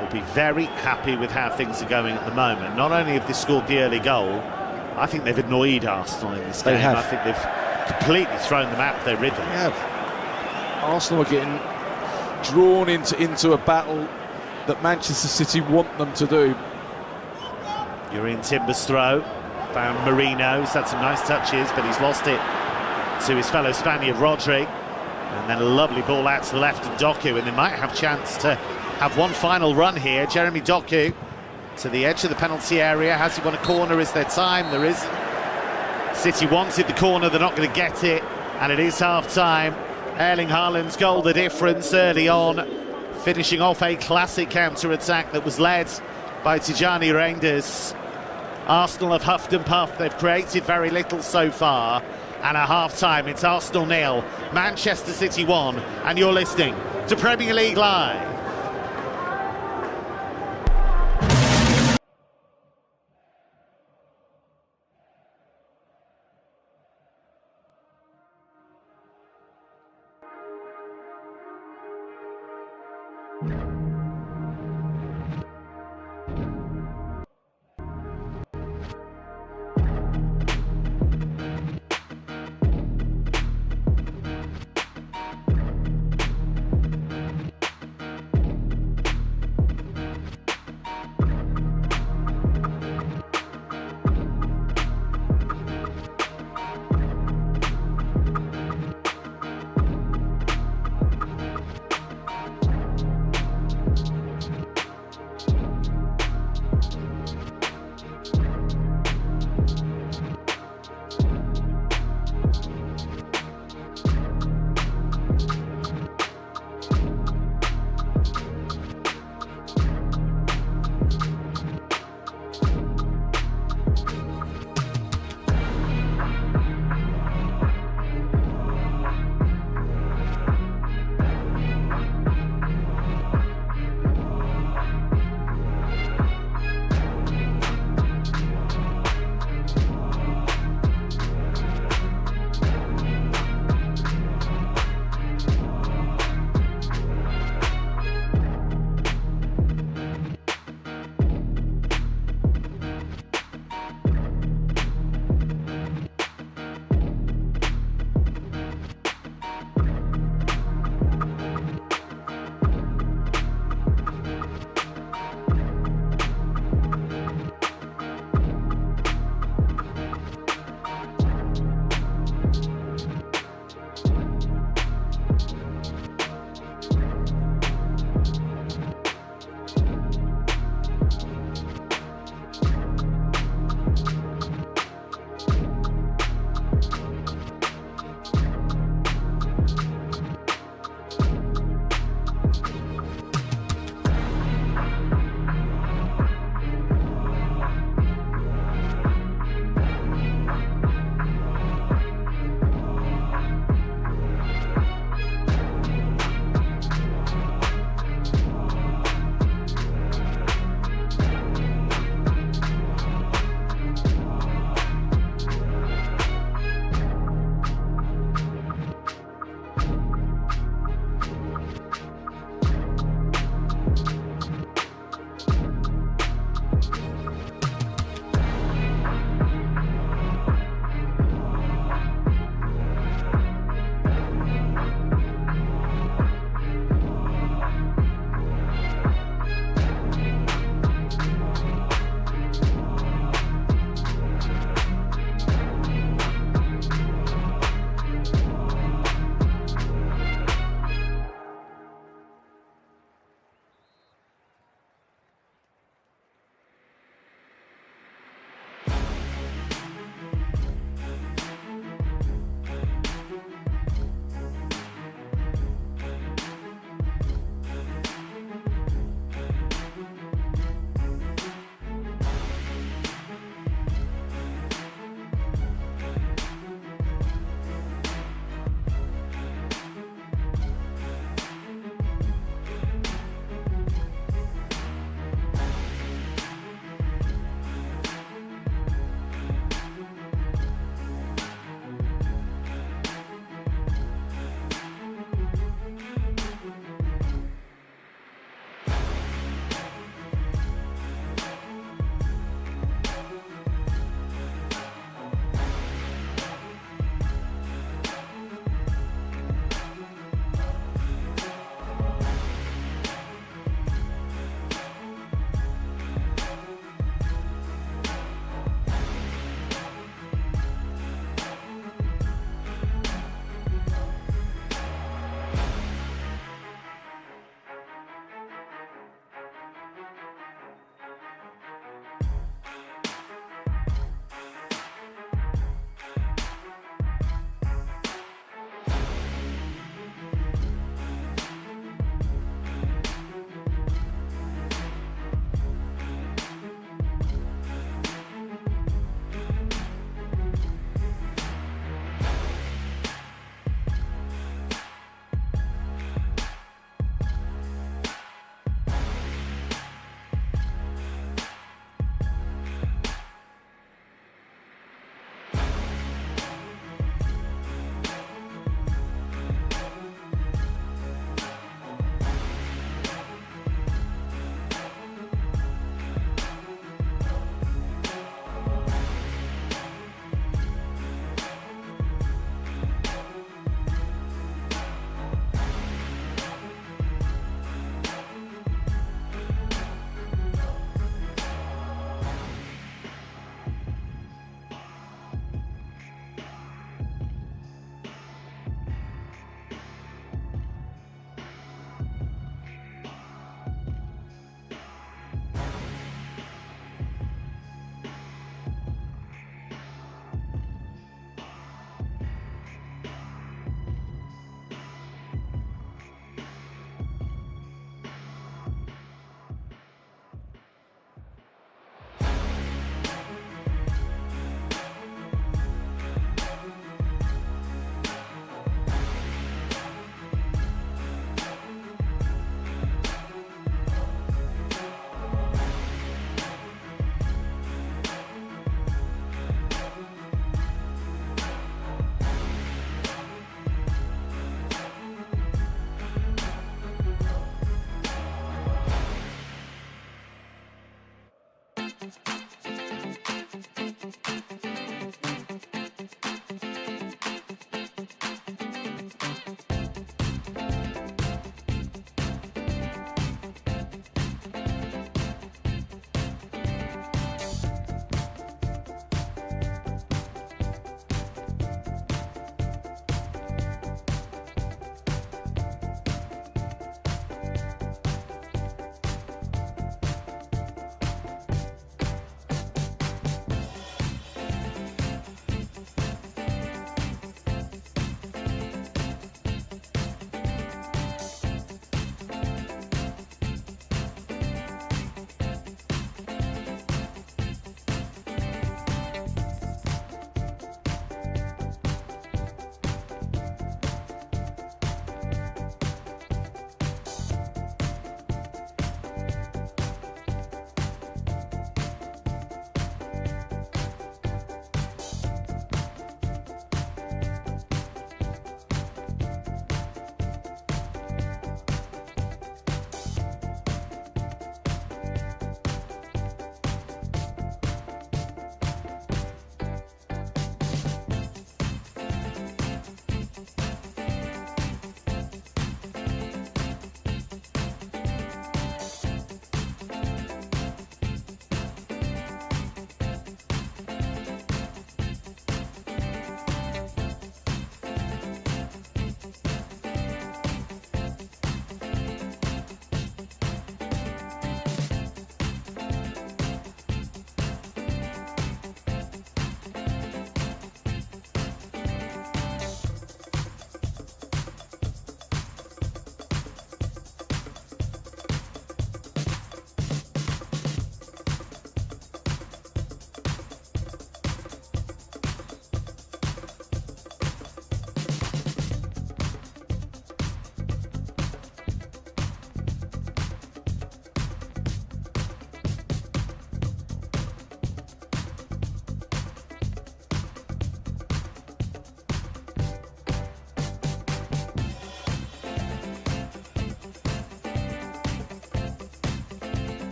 will be very happy with how things are going at the moment. Not only have they scored the early goal, I think they've annoyed Arsenal in this game. I think they've completely thrown them out of their rhythm. They have. Arsenal are getting drawn into a battle that Manchester City want them to do. Jurrien Timber's throw. Found Marino. He's had some nice touches, but he's lost it to his fellow Spaniard, Rodri. And then a lovely ball out to the left of Doku, and they might have a chance to have one final run here. Jeremy Doku to the edge of the penalty area. Has he won a corner? Is there time? There is. City wanted the corner, they're not going to get it, and it is half-time. Erling Haaland's goal, the difference early on, finishing off a classic counter-attack that was led by Tijani Reinders. Arsenal have huffed and puffed, they've created very little so far, and at half-time it's Arsenal 0, Manchester City 1, and you're listening to Premier League Live.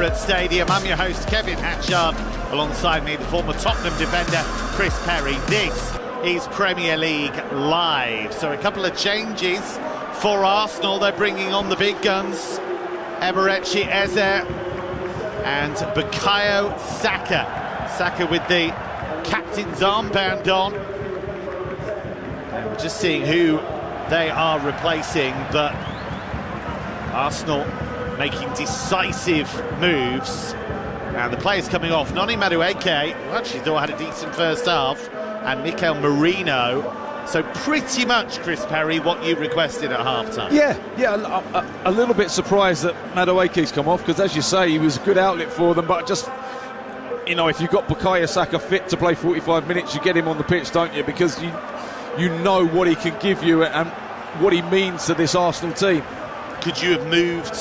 Emirates Stadium. I'm your host, Kevin Hatchard. Alongside me, the former Tottenham defender, Chris Perry. This is Premier League Live. So a couple of changes for Arsenal. They're bringing on the big guns. Eberechi Eze and Bukayo Saka. Saka with the captain's armband on. And we're just seeing who they are replacing, but Arsenal making decisive moves. And the players coming off, Noni Madueke, who actually thought had a decent first half, and Mikel Merino. So pretty much, Chris Perry, what you requested at half-time. Yeah, a little bit surprised that Madueke's come off, because as you say, he was a good outlet for them, but just, you know, if you've got Bukayo Saka fit to play 45 minutes, you get him on the pitch, don't you? Because you know what he can give you and what he means to this Arsenal team. Could you have moved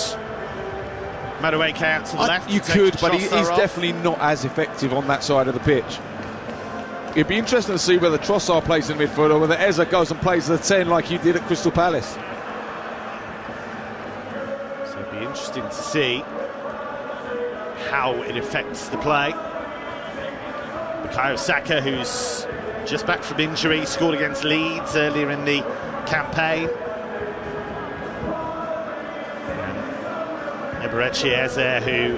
Madueke out to the left? You could, but he's definitely not as effective on that side of the pitch. It'd be interesting to see whether Trossard plays in midfield or whether Eze goes and plays the 10 like he did at Crystal Palace. So it'd be interesting to see how it affects the play. Bukayo Saka, who's just back from injury, scored against Leeds earlier in the campaign. Eberechi Eze, who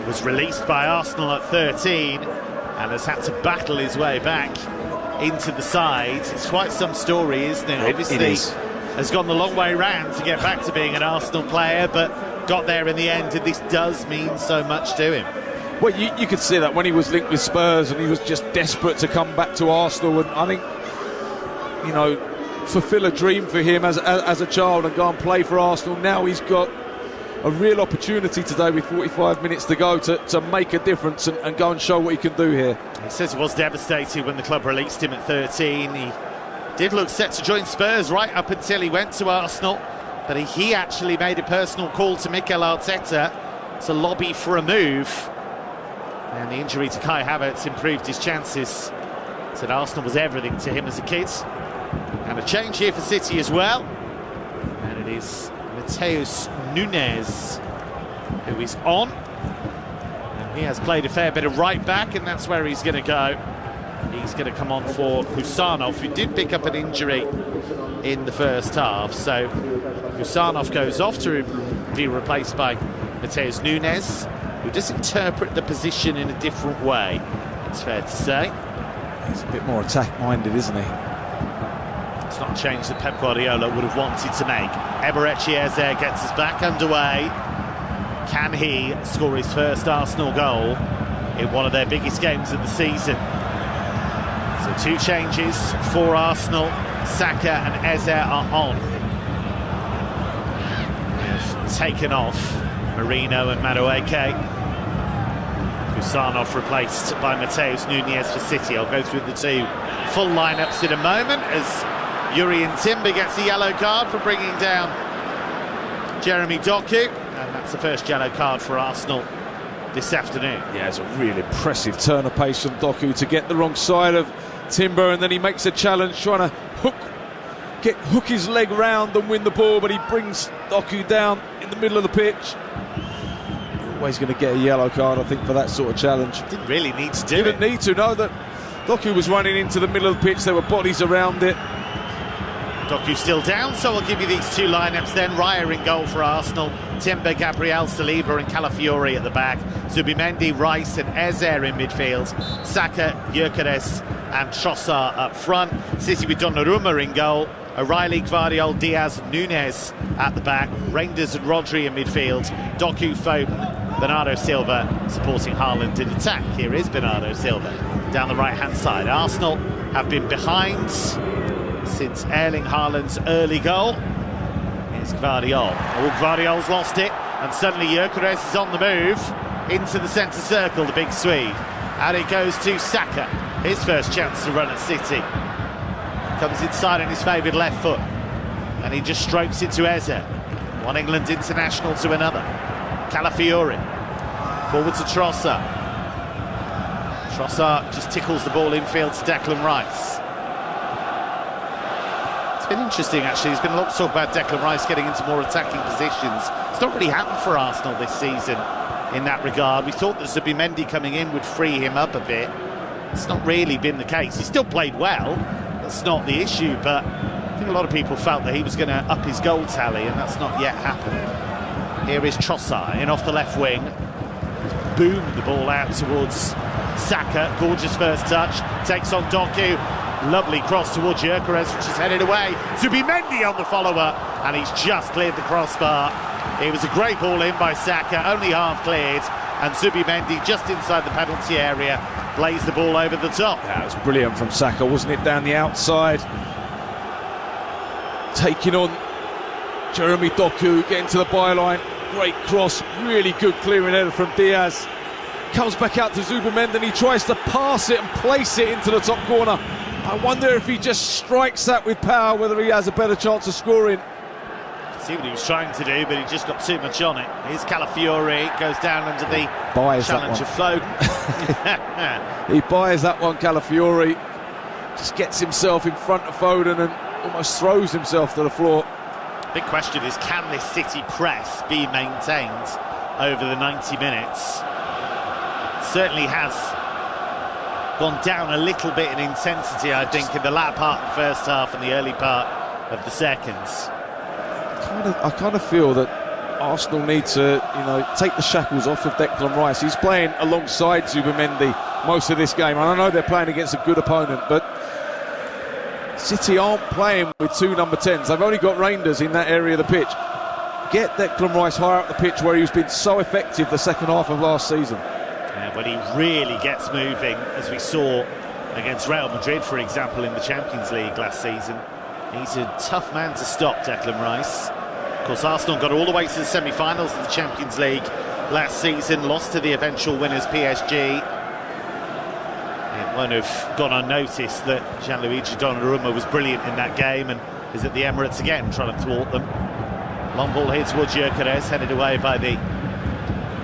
was released by Arsenal at 13 and has had to battle his way back into the side. It's quite some story, isn't it? Obviously, has gone the long way round to get back to being an Arsenal player, but got there in the end, and this does mean so much to him. Well, you could see that when he was linked with Spurs and he was just desperate to come back to Arsenal, and I think, you know, fulfill a dream for him as a child and go and play for Arsenal. Now he's got a real opportunity today with 45 minutes to go to make a difference and go and show what he can do here. He says he was devastated when the club released him at 13. He did look set to join Spurs right up until he went to Arsenal, but he actually made a personal call to Mikel Arteta to lobby for a move. And the injury to Kai Havertz improved his chances. Said Arsenal was everything to him as a kid. And a change here for City as well. And it is Mateus Nunes who is on. And he has played a fair bit of right back, and that's where he's going to go. He's going to come on for Husanov, who did pick up an injury in the first half. So Husanov goes off to be replaced by Mateus Nunes, who does interpret the position in a different way, it's fair to say. He's a bit more attack-minded, isn't he? It's not a change that Pep Guardiola would have wanted to make. Eberechi Eze gets us back underway. Can he score his first Arsenal goal in one of their biggest games of the season? So two changes for Arsenal. Saka and Eze are on. They've taken off Merino and Madueke. Husanov replaced by Mateus Nunes for City. I'll go through the two full lineups in a moment as Yuri Timber gets a yellow card for bringing down Jeremy Doku, and that's the first yellow card for Arsenal this afternoon. Yeah, it's a really impressive turn of pace from Doku to get the wrong side of Timber, and then he makes a challenge trying to hook his leg round and win the ball, but he brings Doku down in the middle of the pitch. Always going to get a yellow card, I think, for that sort of challenge. Didn't really need to do it. Didn't need to, no. That Doku was running into the middle of the pitch, there were bodies around it. Doku still down, so I'll give you these two lineups then. Raya in goal for Arsenal, Timber, Gabriel, Saliba and Calafiori at the back, Zubimendi, Rice and Eze in midfield, Saka, Gyökeres and Trossard up front. City with Donnarumma in goal, O'Reilly, Gvardiol, Diaz, Nunes at the back, Reinders and Rodri in midfield, Doku, Foden, Bernardo Silva supporting Haaland in attack. Here is Bernardo Silva down the right-hand side. Arsenal have been behind since Erling Haaland's early goal. Here's Gvardiol. Oh, Gvardiol's lost it, and suddenly Gyökeres is on the move into the centre circle, the big Swede. And it goes to Saka, his first chance to run at City. Comes inside on his favoured left foot, and he just strokes it to Eze. One England international to another. Calafiori, forward to Trossard. Trossard just tickles the ball infield to Declan Rice. It's been interesting, actually. There's been a lot of talk about Declan Rice getting into more attacking positions. It's not really happened for Arsenal this season in that regard. We thought that Zubimendi coming in would free him up a bit. It's not really been the case. He still played well, that's not the issue, but I think a lot of people felt that he was going to up his goal tally, and that's not yet happened. Here is Trossard in off the left wing. Boomed the ball out towards Saka. Gorgeous first touch. Takes on Doku. Lovely cross towards Gyökeres, which is headed away. Zubimendi on the follow-up, and he's just cleared the crossbar. It was a great ball in by Saka, only half cleared, and Zubimendi just inside the penalty area blazed the ball over the top. That was brilliant from Saka, wasn't it? Down the outside, taking on Jeremy Doku, getting to the byline. Great cross, really good clearing header from Diaz. Comes back out to Zubimendi and he tries to pass it and place it into the top corner. I wonder if he just strikes that with power, whether he has a better chance of scoring. See what he was trying to do, but he just got too much on it. Here's Calafiori, goes down under the challenge of Foden. He buys that one, Calafiori. Just gets himself in front of Foden and almost throws himself to the floor. Big question is, can this City press be maintained over the 90 minutes? Certainly has gone down a little bit in intensity, I think, in the latter part of the first half and the early part of the seconds. I kind of feel that Arsenal need to, take the shackles off of Declan Rice. He's playing alongside Zubimendi most of this game, and I know they're playing against a good opponent, but City aren't playing with two number 10s. They've only got Reinders in that area of the pitch. Get Declan Rice higher up the pitch, where he's been so effective the second half of last season. Yeah, when he really gets moving, as we saw against Real Madrid, for example, in the Champions League last season. He's a tough man to stop, Declan Rice. Of course, Arsenal got all the way to the semi-finals of the Champions League last season, lost to the eventual winners PSG. It won't have gone unnoticed that Gianluigi Donnarumma was brilliant in that game and is at the Emirates again, trying to thwart them. Long ball here towards Gyökeres, headed away by the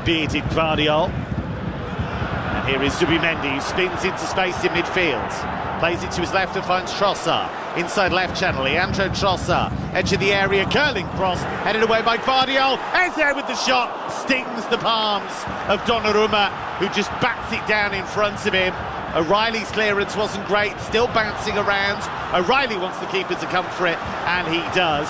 bearded Gvardiol. And here is Zubimendi, who spins into space in midfield. Plays it to his left and finds Trossard. Inside left channel, Leandro Trossard. Edge of the area, curling cross, headed away by Gvardiol. Eze with the shot, stings the palms of Donnarumma, who just bats it down in front of him. O'Reilly's clearance wasn't great, still bouncing around. O'Reilly wants the keeper to come for it, and he does.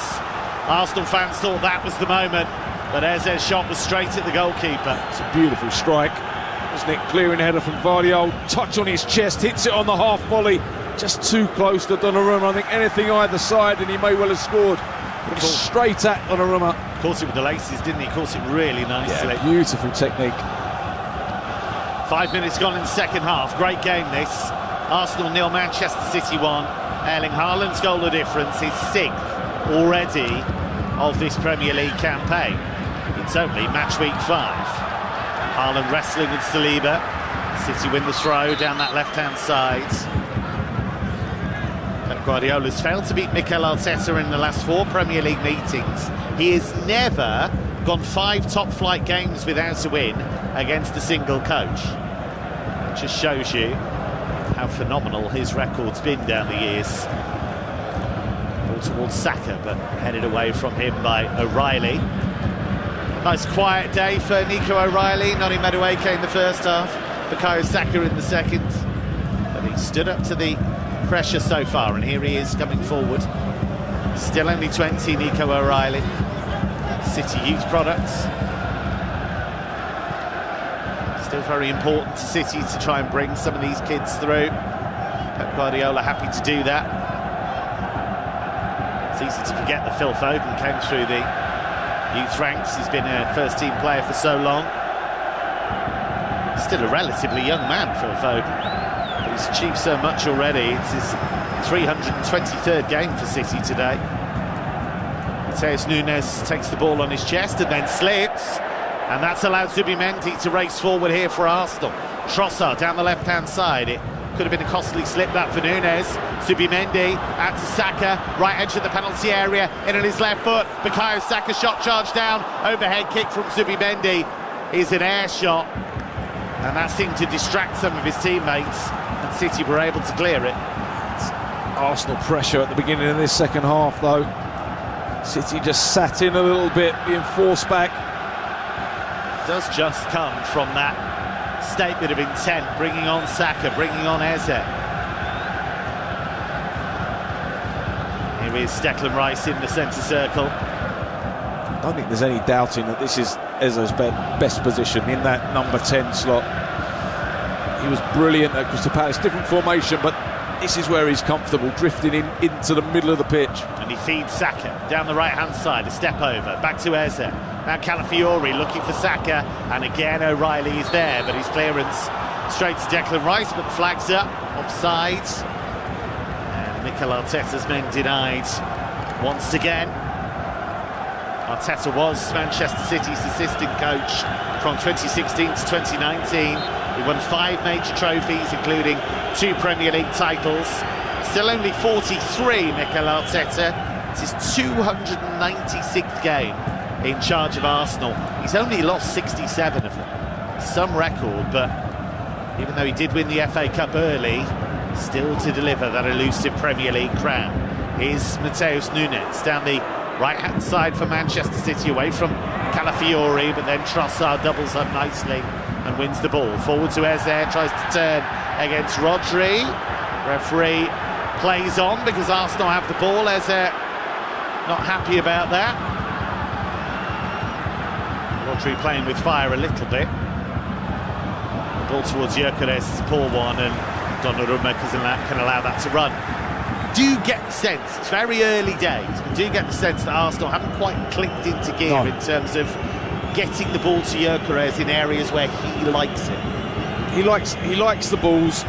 Arsenal fans thought that was the moment, but Eze's shot was straight at the goalkeeper. It's a beautiful strike, isn't it? Clearing header from Gvardiol, touch on his chest, hits it on the half volley, just too close to Donnarumma. I think anything either side and he may well have scored. But straight at Donnarumma. Caught it with the laces, didn't he? Caught it really nicely. Yeah, beautiful technique. 5 minutes gone in the second half. Great game this. Arsenal 0, Manchester City 1. Erling Haaland's goal of difference, his 6th already of this Premier League campaign. It's only match week 5. Haaland wrestling with Saliba. City win the throw down that left-hand side. Pep Guardiola's failed to beat Mikel Arteta in the last 4 Premier League meetings. He has never gone 5 top-flight games without a win against a single coach. It just shows you how phenomenal his record's been down the years. Ball towards Saka, but headed away from him by O'Reilly. Nice quiet day for Nico O'Reilly. Noni Madueke in the first half, Bukayo Saka in the second. But he stood up to the pressure so far, and here he is coming forward. Still only 20, Nico O'Reilly. City youth products. Still very important to City to try and bring some of these kids through. Pep Guardiola happy to do that. It's easy to forget that Phil Foden came through the youth ranks. He's been a first-team player for so long. Still a relatively young man, Phil Foden, but he's achieved so much already. It's his 323rd game for City today. Matheus Nunes takes the ball on his chest and then slips, and that's allowed Zubimendi to race forward here for Arsenal. Trossard down the left-hand side. It could have been a costly slip that for Nunes. Zubimendi out to Saka, right edge of the penalty area, in on his left foot. Bukayo Saka shot charged down, overhead kick from Zubimendi is an air shot, and that seemed to distract some of his teammates, and City were able to clear it. Arsenal pressure at the beginning of this second half though. City just sat in a little bit, being forced back. does just come from that statement of intent, bringing on Saka, bringing on Eze. Here is Declan Rice in the centre circle. I don't think there's any doubting that this is Eze's best position in that number 10 slot. He was brilliant at Crystal Palace, different formation, but this is where he's comfortable, drifting into the middle of the pitch. And he feeds Saka down the right-hand side, a step over, back to Eze. Now Calafiori looking for Saka, and again O'Reilly is there, but his clearance straight to Declan Rice, but the flag's up, offside. And Mikel Arteta's men denied once again. Arteta was Manchester City's assistant coach from 2016 to 2019. He won 5 major trophies, including 2 Premier League titles. Still only 43, Mikel Arteta. It's his 296th game in charge of Arsenal. He's only lost 67 of them. Some record, but even though he did win the FA Cup early, still to deliver that elusive Premier League crown. Here's Mateus Nunes down the right-hand side for Manchester City, away from Calafiori, but then Trossard doubles up nicely and wins the ball. Forward to Eze, tries to turn against Rodri. Referee plays on because Arsenal have the ball. Eze not happy about that. Rodri playing with fire a little bit. The ball towards Gyökeres is a poor one, and Donnarumma can allow that to run. Do get the sense, it's very early days, but do get the sense that Arsenal haven't quite clicked into gear in terms of getting the ball to Gyökeres in areas where he likes it. He likes the balls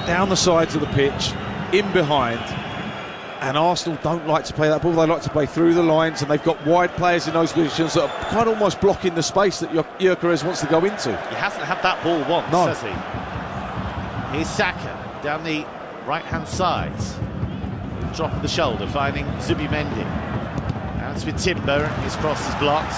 down the sides of the pitch, in behind, and Arsenal don't like to play that ball. They like to play through the lines, and they've got wide players in those positions that are kind of almost blocking the space that Gyökeres wants to go into. He hasn't had that ball once, has he? Here's Saka down the right-hand side. Drop of the shoulder, finding Zubimendi. Now it's with Timber, his cross is blocked.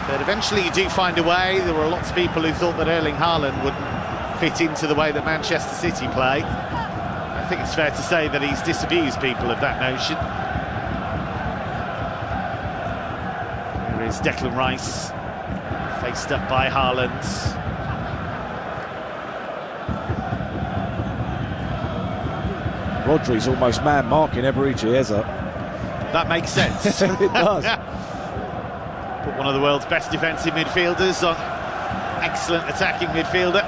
But eventually you do find a way. There were lots of people who thought that Erling Haaland wouldn't fit into the way that Manchester City play. I think it's fair to say that he's disabused people of that notion. Here is Declan Rice, faced up by Haaland. Rodri's almost man-marking Eberechi Eze. That makes sense. It does. Put one of the world's best defensive midfielders on excellent attacking midfielder.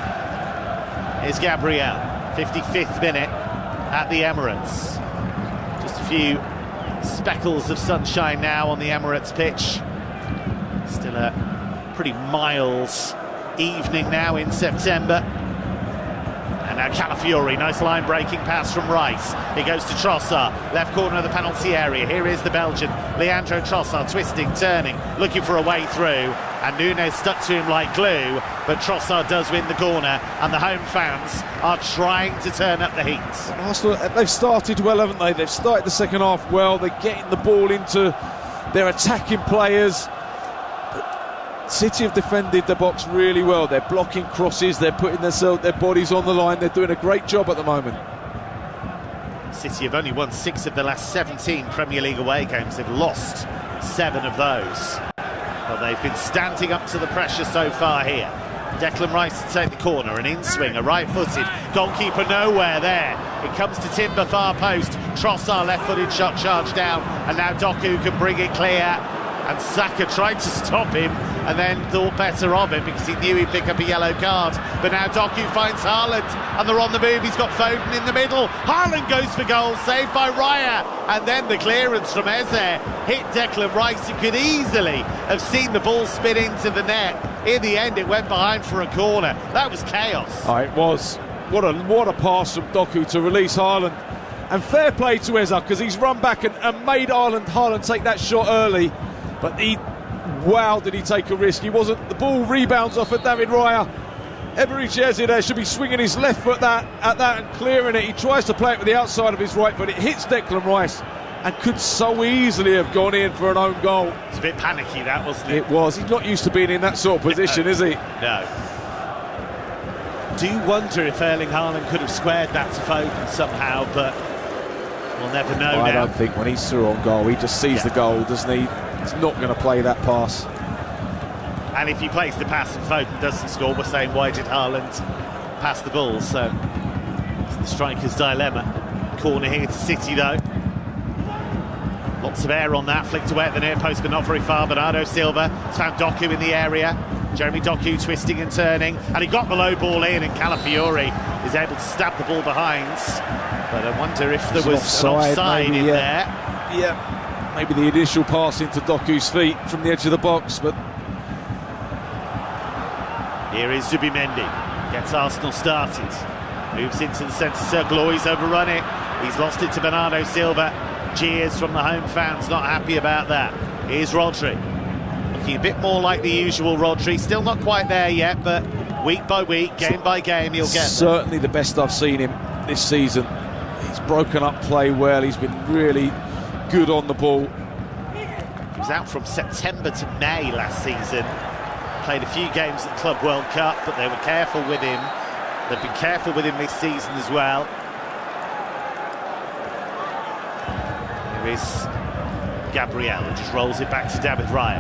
Here's Gabriel, 55th minute at the Emirates. Just a few speckles of sunshine now on the Emirates pitch. Still a pretty mild evening now in September. And now Calafiori, nice line-breaking pass from Rice. He goes to Trossard, left corner of the penalty area. Here is the Belgian, Leandro Trossard, twisting, turning, looking for a way through. And Nunes stuck to him like glue, but Trossard does win the corner, and the home fans are trying to turn up the heat. Arsenal, they've started well, haven't they? They've started the second half well. They're getting the ball into their attacking players. City have defended the box really well. They're blocking crosses, they're putting their bodies on the line. They're doing a great job at the moment. City have only won 6 of the last 17 Premier League away games. They've lost 7 of those. But they've been standing up to the pressure so far here. Declan Rice to take the corner, an in-swinger, right-footed. Goalkeeper nowhere there. It comes to Timber, far post. Trossard, left-footed shot, charged down. And now Doku can bring it clear. And Saka tried to stop him and then thought better of it because he knew he'd pick up a yellow card. But now Doku finds Haaland and they're on the move. He's got Foden in the middle. Haaland goes for goal, saved by Raya. And then the clearance from Eze hit Declan Rice, who could easily have seen the ball spin into the net. In the end, it went behind for a corner. That was chaos. Oh, it was. What a pass from Doku to release Haaland. And fair play to Eze because he's run back and made Haaland take that shot early. But did he take a risk? He wasn't. The ball rebounds off of David Raya. Eberechi Eze there should be swinging his left foot at that and clearing it. He tries to play it with the outside of his right foot. It hits Declan Rice and could so easily have gone in for an own goal. It's a bit panicky, that, wasn't it? It was. He's not used to being in that sort of position, is he? No. Do wonder if Erling Haaland could have squared that to Foden somehow, but we'll never know now. I don't think when he's through on goal, he just sees the goal, doesn't he? He's not going to play that pass. And if he plays the pass and Foden doesn't score, we're saying, why did Haaland pass the ball? So it's the striker's dilemma. Corner here to City, though. Lots of air on that, flicked away at the near post, but not very far. Bernardo Silva has found Doku in the area. Jeremy Doku twisting and turning, and he got the low ball in, and Calafiori is able to stab the ball behind. But I wonder if there was an offside in there. Yeah, maybe the initial pass into Doku's feet from the edge of the box, but... Here is Zubimendi, gets Arsenal started. Moves into the centre circle, oh, he's overrun it. He's lost it to Bernardo Silva. Jeers from the home fans, not happy about that. Here's Rodri. Looking a bit more like the usual Rodri, still not quite there yet, but week by week, game by game, he'll get there. Certainly the best I've seen him this season. He's broken up play well, he's been really good on the ball. He was out from September to May last season. Played a few games at the Club World Cup, but they were careful with him. They've been careful with him this season as well. Here is Gabriel, who just rolls it back to David Raya.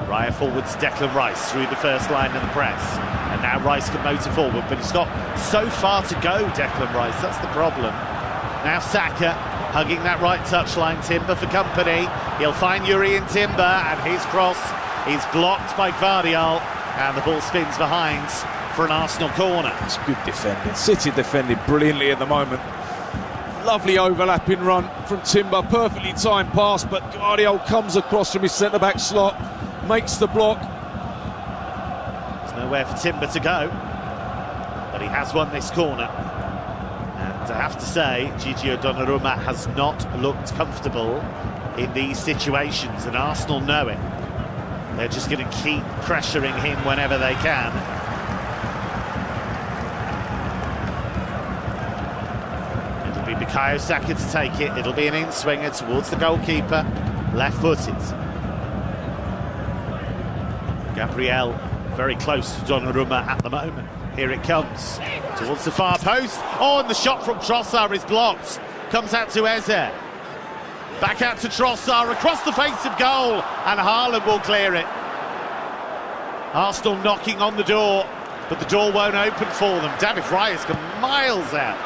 Raya forwards Declan Rice through the first line of the press. And now Rice can motor forward, but he's got so far to go, Declan Rice. That's the problem. Now Saka, hugging that right touchline. Timber for company. He'll find Yuri and Timber, and his cross is blocked by Gvardiol. And the ball spins behind for an Arsenal corner. It's good defending. City defending brilliantly at the moment. Lovely overlapping run from Timber, perfectly timed pass, but Gvardiol comes across from his centre-back slot, makes the block. There's nowhere for Timber to go, but he has won this corner. And I have to say, Gigio Donnarumma has not looked comfortable in these situations, and Arsenal know it. They're just going to keep pressuring him whenever they can. It'll be Bukayo Saka to take it. It'll be an in-swinger towards the goalkeeper, left-footed. Gabriel very close to Donnarumma at the moment. Here it comes towards the far post. Oh, and the shot from Trossard is blocked. Comes out to Eze. Back out to Trossard, across the face of goal, and Haaland will clear it. Arsenal knocking on the door, but the door won't open for them. David Raya's come miles out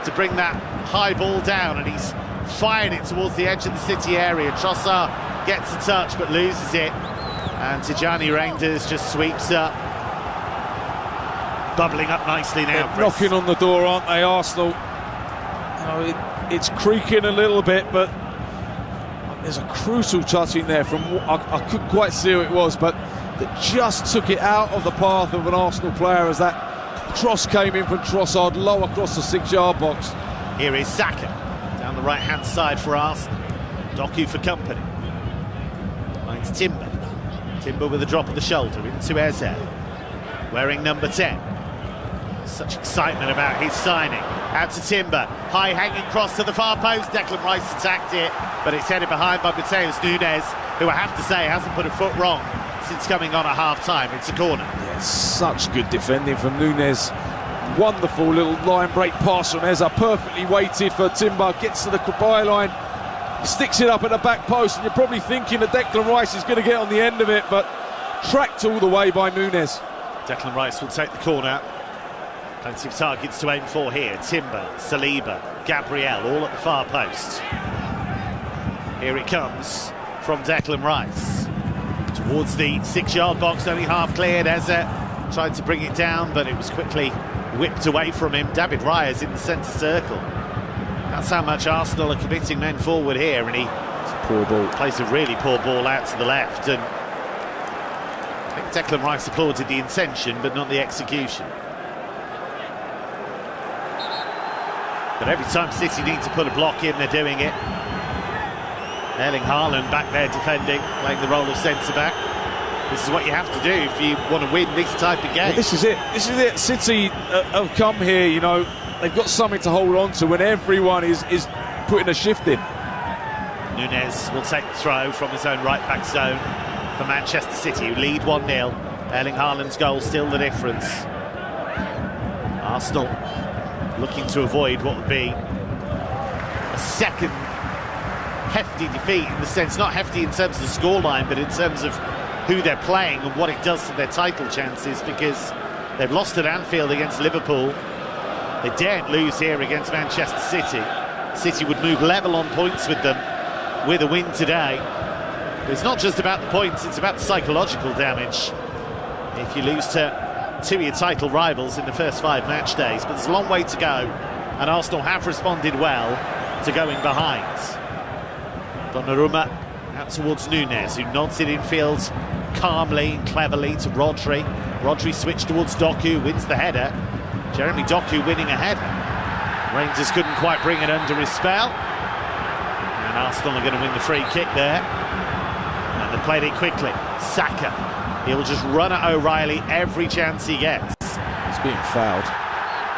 to bring that high ball down, and he's fired it towards the edge of the City area. Trossard gets a touch, but loses it. And Tijani Reinders just sweeps up. Bubbling up nicely now. They're knocking on the door, aren't they, Arsenal? It's creaking a little bit, but there's a crucial touch in there from, I couldn't quite see who it was, but that just took it out of the path of an Arsenal player as that cross came in from Trossard low across the 6-yard box. Here is Saka down the right-hand side for Arsenal. Doku for company. Finds Timber. Timber with a drop of the shoulder into Eze, wearing number 10. Such excitement about his signing. Out to Timber, high hanging cross to the far post. Declan Rice attacked it, but it's headed behind by Mateus Nunes, who I have to say hasn't put a foot wrong since coming on at half-time. It's a corner. Yeah, such good defending from Nunes. Wonderful little line break pass from Eze, perfectly weighted for Timber, gets to the byline, sticks it up at the back post, and you're probably thinking that Declan Rice is going to get on the end of it, but tracked all the way by Nunes. Declan Rice will take the corner. Plenty of targets to aim for here. Timber, Saliba, Gabriel, all at the far post. Here it comes from Declan Rice. Towards the 6-yard box, only half cleared. Eze tried to bring it down, but it was quickly whipped away from him. David Raya's in the centre circle. That's how much Arsenal are committing men forward here, and he poor ball. Plays a really poor ball out to the left, and I think Declan Rice applauded the intention, but not the execution. But every time City need to put a block in, they're doing it. Erling Haaland back there defending, playing the role of centre-back. This is what you have to do if you want to win this type of game. Well, this is it. This is it. City have come here, you know, they've got something to hold on to when everyone is putting a shift in. Nunes will take the throw from his own right-back zone for Manchester City, who lead 1-0. Erling Haaland's goal still the difference. Arsenal looking to avoid what would be a second hefty defeat, in the sense, not hefty in terms of the scoreline, but in terms of who they're playing and what it does to their title chances, because they've lost at Anfield against Liverpool. They daren't lose here against Manchester City. City would move level on points with them with a win today. But it's not just about the points, it's about the psychological damage if you lose to two of your title rivals in the first 5 match days. But there's a long way to go, and Arsenal have responded well to going behind. Donnarumma out towards Nunez, who nods it infield calmly and cleverly to Rodri. Rodri switched towards Doku, wins the header. Jeremy Doku winning a header. Rangers couldn't quite bring it under his spell. And Arsenal are going to win the free kick there. And they've played it quickly. Saka, he'll just run at O'Reilly every chance he gets. He's being fouled.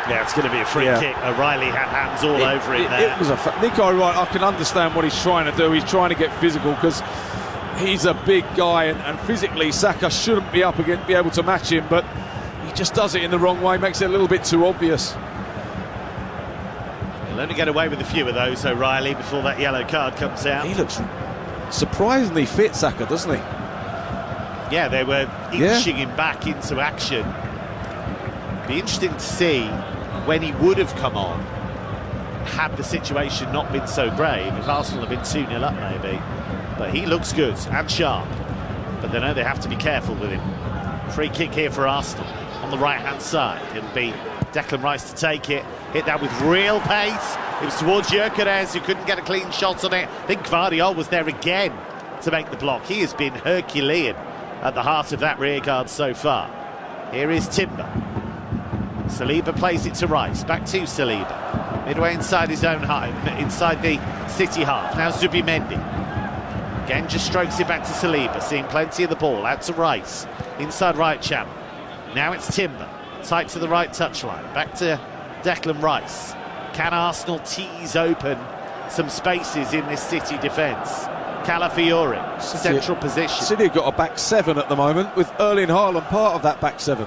Yeah, it's going to be a free kick. O'Reilly had hands all over it there. It was Nick O'Reilly, I can understand what he's trying to do. He's trying to get physical because he's a big guy, and physically Saka shouldn't be up against, be able to match him, but he just does it in the wrong way, makes it a little bit too obvious. He'll only get away with a few of those, O'Reilly, before that yellow card comes out. He looks surprisingly fit, Saka, doesn't he? Yeah, they were inching him back into action. Be interesting to see when he would have come on had the situation not been so grave, if Arsenal had been 2-0 up maybe. But he looks good and sharp, but they know they have to be careful with him. Free kick here for Arsenal on the right hand side. It'll be Declan Rice to take it, hit that with real pace. It was towards Gyökeres, who couldn't get a clean shot on it. I think Gvardiol was there again to make the block. He has been Herculean at the heart of that rearguard so far. Here is Timber. Saliba plays it to Rice, back to Saliba, midway inside his own half, inside the City half. Now Zubimendi again just strokes it back to Saliba, seeing plenty of the ball, out to Rice, inside right channel. Now it's Timber, tight to the right touchline, back to Declan Rice. Can Arsenal tease open some spaces in this City defence? Calafiori, central position. City have got a back 7 at the moment, with Erling Haaland part of that back 7.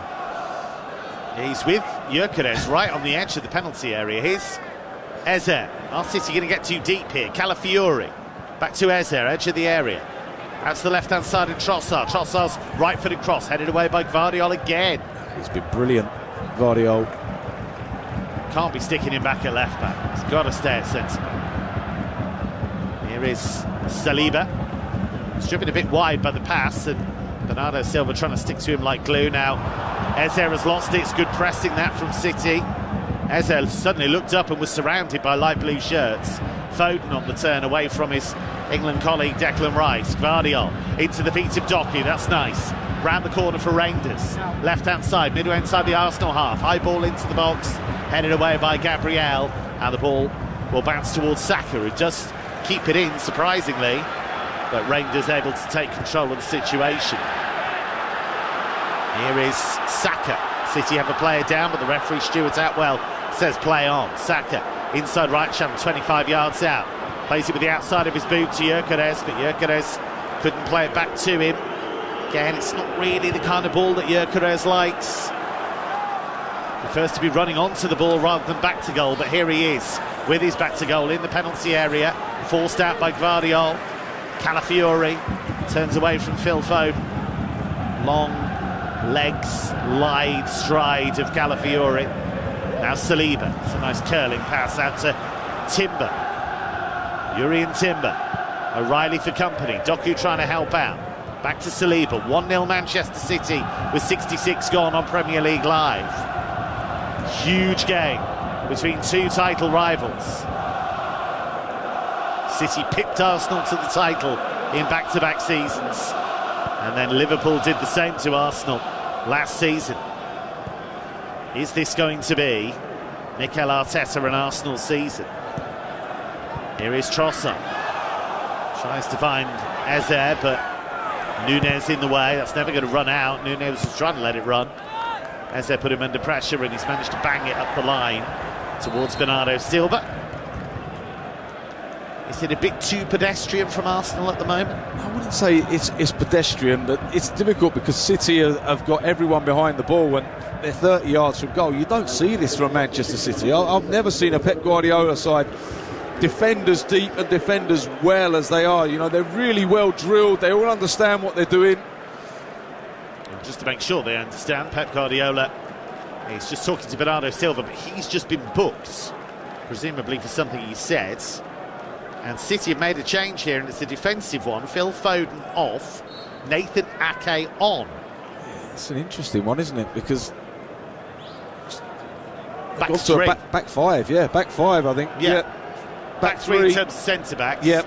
He's with Gyökeres right on the edge of the penalty area. Here's Eze. Are City going to get too deep here? Calafiori. Back to Eze, edge of the area. Out to the left-hand side of Trossard. Trossard's right-footed cross, headed away by Gvardiol again. He's been brilliant, Gvardiol. Can't be sticking him back at left-back. He's got to stay at centre-back. Here is Saliba. He's driven a bit wide by the pass, and Bernardo Silva trying to stick to him like glue now. Eze has lost it. It's good pressing that from City. Eze suddenly looked up and was surrounded by light blue shirts. Foden on the turn away from his England colleague Declan Rice. Gvardiol into the feet of Doku. That's nice. Round the corner for Rangers. Left hand side, midway inside the Arsenal half. High ball into the box, headed away by Gabriel, and the ball will bounce towards Saka, who does keep it in surprisingly, but Rangers able to take control of the situation. Here is Saka. City have a player down, but the referee Stuart Atwell says play on. Saka inside right channel, 25 yards out. Plays it with the outside of his boot to Gyökeres, but Gyökeres couldn't play it back to him. Again, it's not really the kind of ball that Gyökeres likes. Prefers to be running onto the ball rather than back to goal, but here he is with his back to goal in the penalty area, forced out by Gvardiol. Calafiori turns away from Phil Foden. Long legs, lithe stride of Calafiori. Now Saliba. It's a nice curling pass out to Timber. Urian Timber. O'Reilly for company. Doku trying to help out. Back to Saliba. 1-0 Manchester City with 66 gone on Premier League Live. Huge game between two title rivals. City pipped Arsenal to the title in back-to-back seasons, and then Liverpool did the same to Arsenal last season. Is this going to be Mikel Arteta and Arsenal season? Here is Trossard. Tries to find Eze, but Nunez in the way. That's never going to run out. Nunez was trying to let it run. Eze put him under pressure, and he's managed to bang it up the line towards Bernardo Silva. Is it a bit too pedestrian from Arsenal at the moment? I wouldn't say it's pedestrian, but it's difficult because City have got everyone behind the ball when they're 30 yards from goal. You don't see this from Manchester City. I've never seen a Pep Guardiola side defend as deep and defend as well as they are. You know, they're really well drilled. They all understand what they're doing. Just to make sure they understand, Pep Guardiola, he's just talking to Bernardo Silva, but he's just been booked, presumably for something he said. And City have made a change here, and it's a defensive one. Phil Foden off, Nathan Ake on. It's an interesting one, isn't it? Because back three. Back five, back five, I think. Yeah. Back three in terms of centre-backs. Yep.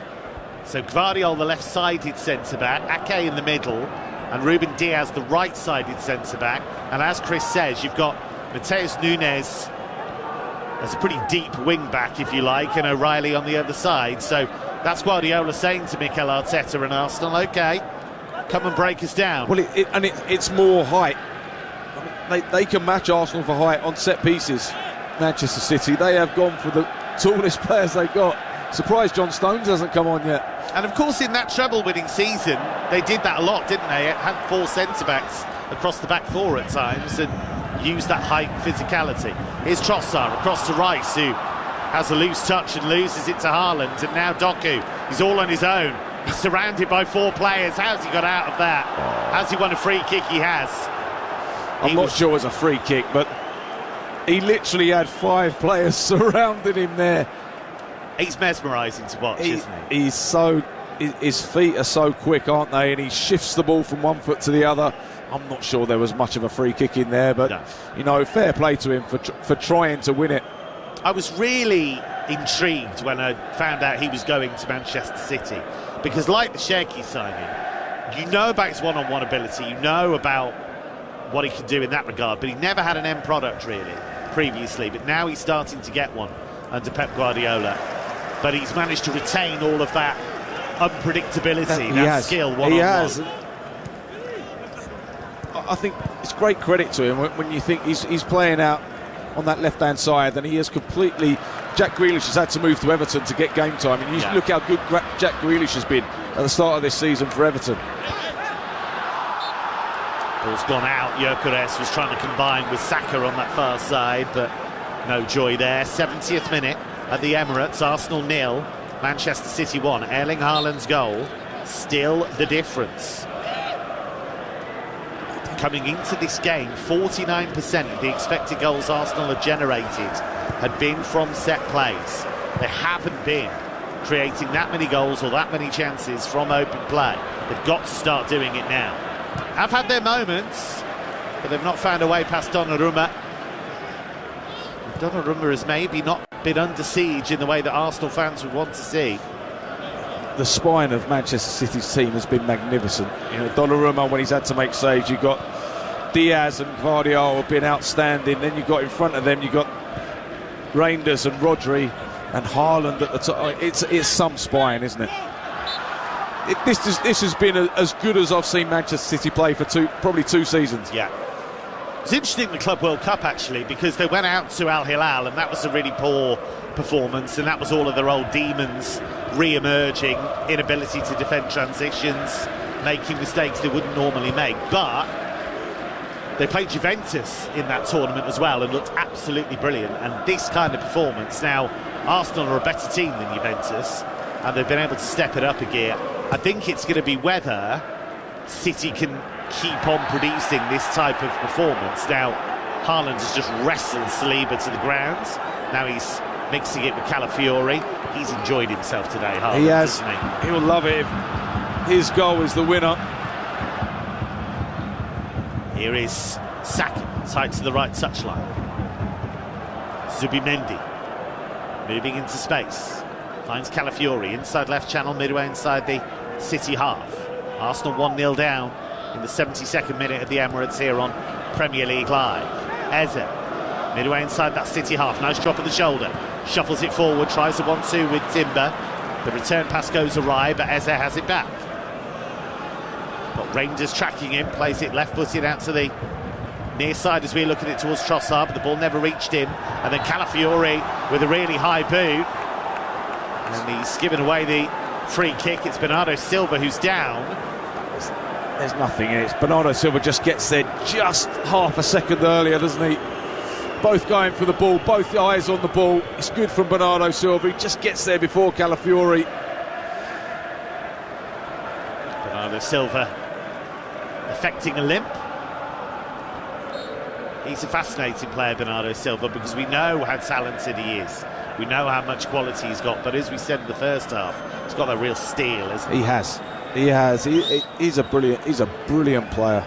So Gvardiol, the left-sided centre-back, Ake in the middle, and Ruben Diaz, the right-sided centre-back. And as Chris says, you've got Mateus Nunes as a pretty deep wing-back, if you like, and O'Reilly on the other side. So that's Guardiola saying to Mikel Arteta and Arsenal, OK, come and break us down. Well, it's more height. I mean, they can match Arsenal for height on set pieces. Manchester City, they have gone for the tallest players they've got. Surprised John Stones hasn't come on yet. And of course, in that treble-winning season, they did that a lot, didn't they? It had 4 centre-backs across the back 4 at times and used that height and physicality. Here's Trossard across to Rice, who has a loose touch and loses it to Haaland. And now Doku, he's all on his own. He's surrounded by 4 players. How's he got out of that? Has he won a free kick? He has. I'm not sure it was a free kick, but he literally had 5 players surrounding him there. He's mesmerising to watch, isn't he? He's so... His feet are so quick, aren't they? And he shifts the ball from one foot to the other. I'm not sure there was much of a free kick in there, but, you know, fair play to him for trying to win it. I was really intrigued when I found out he was going to Manchester City, because like the Cherki signing, you know about his one-on-one ability, you know about what he can do in that regard, but he never had an end product really previously, but now he's starting to get one under Pep Guardiola. But he's managed to retain all of that unpredictability, that skill one-on-one. He has. I think it's great credit to him when you think he's playing out on that left-hand side, and he has completely... Jack Grealish has had to move to Everton to get game time, and you look how good Jack Grealish has been at the start of this season for Everton. Ball's gone out. Gyökeres was trying to combine with Saka on that far side, but no joy there. 70th minute at the Emirates. Arsenal 0, Manchester City 1. Erling Haaland's goal still the difference. Coming into this game, 49% of the expected goals Arsenal had generated had been from set plays. They haven't been creating that many goals or that many chances from open play. They've got to start doing it now. Have had their moments, but they've not found a way past Donnarumma. Donnarumma has maybe not been under siege in the way that Arsenal fans would want to see. The spine of Manchester City's team has been magnificent. You know, Donnarumma, when he's had to make saves, you've got Diaz and Gvardiol have been outstanding. Then you've got in front of them, you've got Reinders and Rodri and Haaland at the top. It's some spine, isn't it? This has been as good as I've seen Manchester City play for probably two seasons. Yeah. It's interesting, the Club World Cup, actually, because they went out to Al Hilal, and that was a really poor performance, and that was all of their old demons re-emerging, inability to defend transitions, making mistakes they wouldn't normally make. But they played Juventus in that tournament as well and looked absolutely brilliant. And this kind of performance, now Arsenal are a better team than Juventus, and they've been able to step it up a gear. I think it's going to be whether City can keep on producing this type of performance. Now, Haaland has just wrestled Saliba to the ground. Now he's mixing it with Calafiori. He's enjoyed himself today, Haaland, he has. hasn't he? He'll love it if his goal is the winner. Here is Saka, tight to the right touchline. Zubimendi moving into space. Finds Calafiori inside left channel, midway inside the City half. Arsenal 1-0 down in the 72nd minute at the Emirates here on Premier League Live. Eze, midway inside that City half. Nice drop of the shoulder. Shuffles it forward, tries a 1-2 with Timber. The return pass goes awry, but Eze has it back. Got Rangers tracking him, plays it left-footed out to the near side as we look at it towards Trossard, but the ball never reached him. And then Calafiori with a really high boot. And he's given away the free kick. It's Bernardo Silva who's down. There's nothing in it. Bernardo Silva just gets there just half a second earlier, doesn't he? Both going for the ball, both eyes on the ball. It's good from Bernardo Silva. He just gets there before Calafiori. Bernardo Silva affecting a limp. He's a fascinating player, Bernardo Silva, because we know how talented he is. We know how much quality he's got, but as we said in the first half, he's got a real steel, isn't he? He has. He's a brilliant player.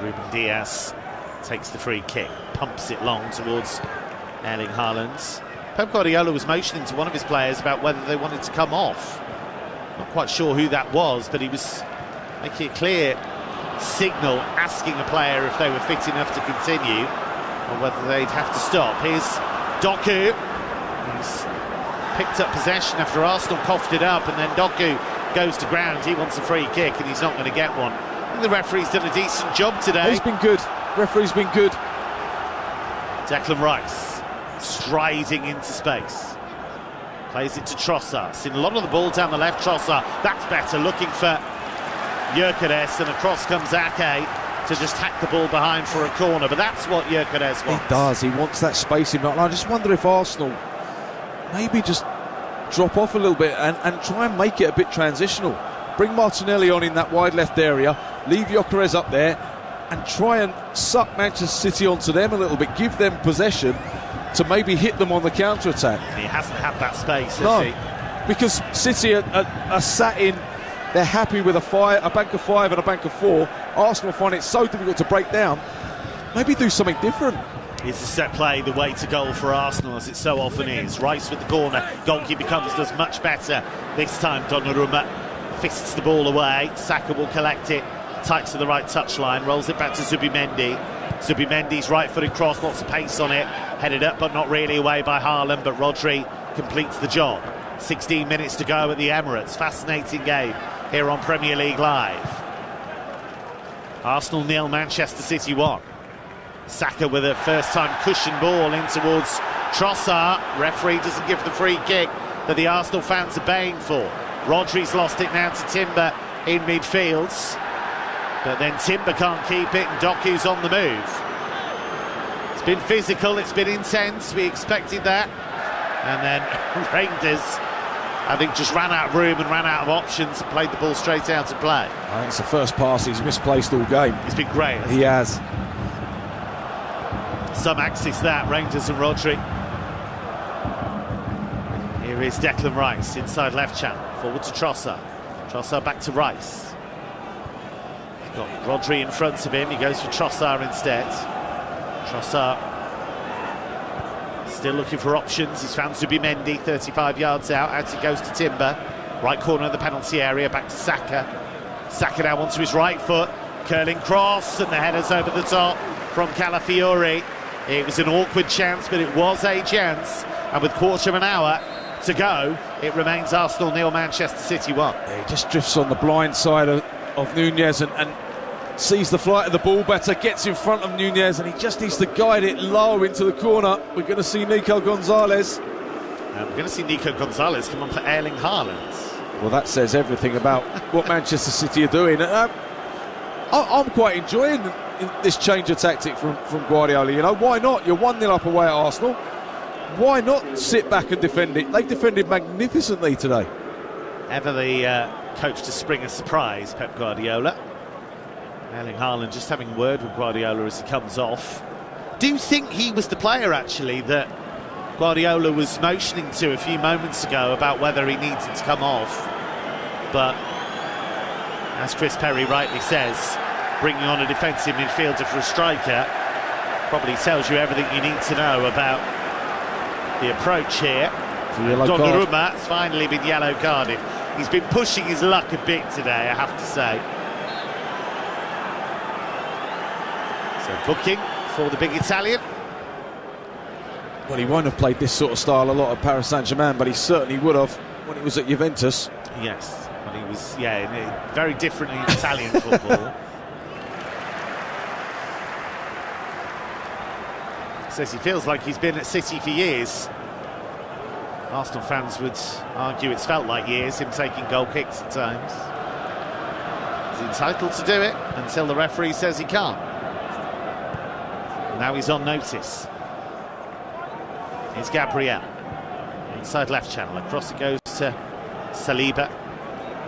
Ruben Diaz takes the free kick, pumps it long towards Erling Haaland. Pep Guardiola was motioning to one of his players about whether they wanted to come off. Not quite sure who that was, but he was making a clear signal, asking a player if they were fit enough to continue or whether they'd have to stop. Here's Doku. He's picked up possession after Arsenal coughed it up, and then Doku goes to ground. He wants a free kick and he's not going to get one. I think the referee's done a decent job today. He's been good. Referee's been good. Declan Rice striding into space. Plays it to Trossard. Seen a lot of the ball down the left. Trossard, that's better, looking for Gyökeres, and across comes Ake to just hack the ball behind for a corner. But that's what Gyökeres wants. He does. He wants that spacing. And I just wonder if Arsenal maybe just drop off a little bit and try and make it a bit transitional. Bring Martinelli on in that wide left area, leave Gyökeres up there, and try and suck Manchester City onto them a little bit, give them possession to maybe hit them on the counter-attack. He hasn't had that space, has he? Because City are sat in, they're happy with a bank of 5 and a bank of 4. Arsenal find it so difficult to break down. Maybe do something different. Is the set play the way to goal for Arsenal, as it so often is? Rice with the corner, goalkeeper does much better. This time Donnarumma fists the ball away. Saka will collect it, tight to the right touchline, rolls it back to Zubimendi. Zubimendi's right-footed cross, lots of pace on it, headed up but not really away by Haaland, but Rodri completes the job. 16 minutes to go at the Emirates. Fascinating game here on Premier League Live. Arsenal 0, Manchester City 1. Saka with a first-time cushion ball in towards Trossard. Referee doesn't give the free kick that the Arsenal fans are baying for. Rodri's lost it now to Timber in midfield, but then Timber can't keep it and Doku's on the move. It's been physical, it's been intense, we expected that, and then Rangers, I think, just ran out of room and ran out of options and played the ball straight out of play. I think it's the first pass he's misplaced all game. It's been great. He has. Some axis that, Rangers and Rodri. Here is Declan Rice, inside left channel, forward to Trossard. Trossard back to Rice. He's got Rodri in front of him, he goes for Trossard instead. Trossard still looking for options. He's found Zubimendi 35 yards out he goes to Timber. Right corner of the penalty area, back to Saka. Saka now onto his right foot, curling cross, and the header's over the top from Calafiori. It was an awkward chance, but it was a chance, and with quarter of an hour to go, it remains Arsenal 0, Manchester City 1. Yeah, he just drifts on the blind side of Nunez and sees the flight of the ball better, gets in front of Nunez, and he just needs to guide it low into the corner. We're going to see Nico Gonzalez. We're going to see Nico Gonzalez come on for Erling Haaland. Well, that says everything about what Manchester City are doing. I'm quite enjoying this change of tactic from Guardiola. You know, why not? You're 1-0 up away at Arsenal. Why not sit back and defend it? They've defended magnificently today. Ever the coach to spring a surprise, Pep Guardiola. Erling Haaland just having a word with Guardiola as he comes off. Do you think he was the player, actually, that Guardiola was motioning to a few moments ago about whether he needed to come off? But, as Chris Perry rightly says, bringing on a defensive midfielder for a striker probably tells you everything you need to know about the approach here. Donnarumma has finally been yellow carded. He's been pushing his luck a bit today, I have to say. So booking for the big Italian. Well, he won't have played this sort of style a lot at Paris Saint-Germain, but he certainly would have when he was at Juventus. Yes, when he was, very different in Italian football. Says he feels like he's been at City for years. Arsenal fans would argue it's felt like years, him taking goal kicks at times. He's entitled to do it until the referee says he can't. Now he's on notice. Here's Gabriel. Inside left channel. Across it goes to Saliba.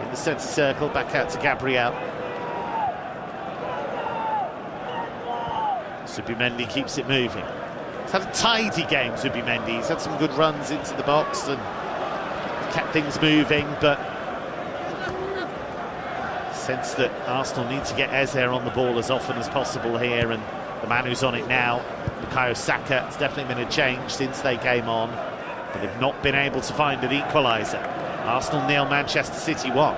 In the centre circle, back out to Gabriel. Zubimendi keeps it moving. He's had a tidy game, Zubimendi. He's had some good runs into the box and kept things moving, but sense that Arsenal need to get Eze on the ball as often as possible here, and the man who's on it now, Bukayo Saka, has definitely been a change since they came on, but they've not been able to find an equaliser. Arsenal 0, Manchester City 1.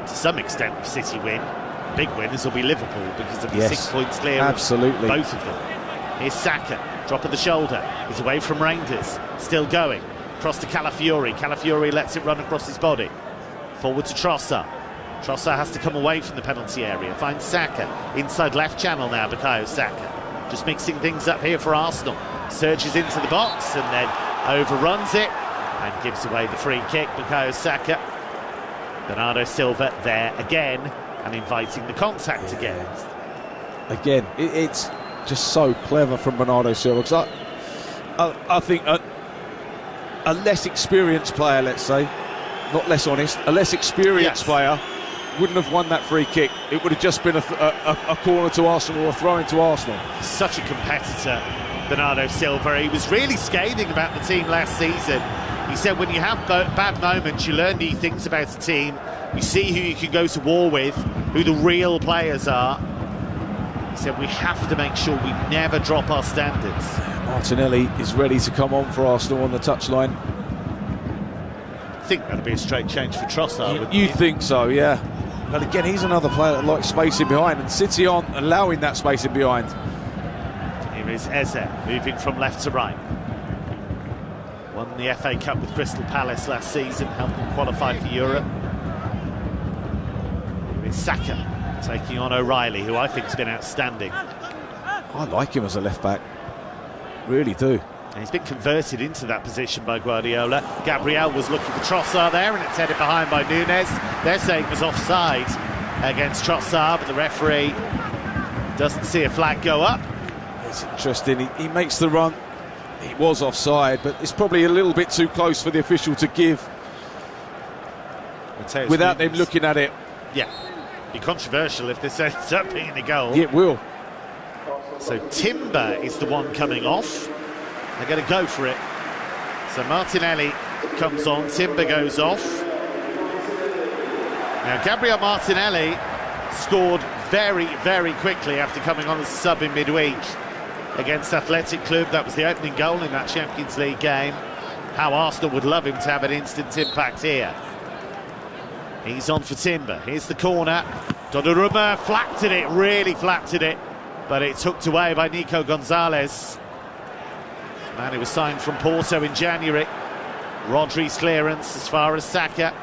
To some extent, if City win, big winners will be Liverpool, because they'll be 6 points clear. Absolutely. Of both of them. Here's Saka, drop of the shoulder. He's away from Reinders, still going. Across to Calafiori. Calafiori lets it run across his body. Forward to Trossard. Trossard has to come away from the penalty area. Finds Saka. Inside left channel now, Bukayo Saka. Just mixing things up here for Arsenal. Surges into the box and then overruns it and gives away the free kick. Bukayo Saka. Bernardo Silva there again and inviting the contact again. Again, it's just so clever from Bernardo Silva, because I think a less experienced player, let's say, not less honest, a less experienced player wouldn't have won that free kick. It would have just been a corner to Arsenal or a throw into Arsenal. Such a competitor, Bernardo Silva. He was really scathing about the team last season. He said when you have bad moments, you learn new things about a team. You see who you can go to war with, who the real players are. He said we have to make sure we never drop our standards. Martinelli is ready to come on for Arsenal on the touchline. I think that'll be a straight change for Trossard. You think so, yeah. But again, he's another player that likes spacing behind, and City aren't allowing that spacing behind. Here is Eze, moving from left to right. Won the FA Cup with Crystal Palace last season, helped them qualify for Europe. Here is Saka, taking on O'Reilly, who I think has been outstanding. I like him as a left-back, really do. And he's been converted into that position by Guardiola. Gabriel was looking for Trossard there, and it's headed behind by Nunes. They're saying it was offside against Trossard, but the referee doesn't see a flag go up. It's interesting, he makes the run. He was offside, but it's probably a little bit too close for the official to give without them looking at it. Yeah, be controversial if this ends up being a goal. It will. So Timber is the one coming off. They're going to go for it. So Martinelli comes on, Timber goes off. Now Gabriel Martinelli scored very, very quickly after coming on as a sub in midweek against Athletic Club. That was the opening goal in that Champions League game. How Arsenal would love him to have an instant impact here. He's on for Timber. Here's the corner. Donnarumma flattened it, really flattened it, but it's hooked away by Nico Gonzalez. Man who was signed from Porto in January. Rodri's clearance as far as Saka.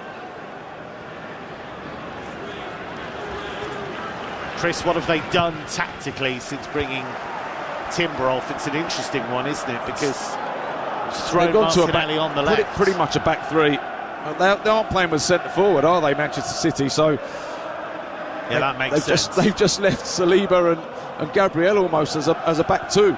Chris, what have they done tactically since bringing Timber off? It's an interesting one, isn't it? Because it's thrown Martinelli on the left. Pretty much a back three. They aren't playing with centre forward, are they, Manchester City? So yeah, that makes sense. They've just left Saliba and Gabriel almost as a back two.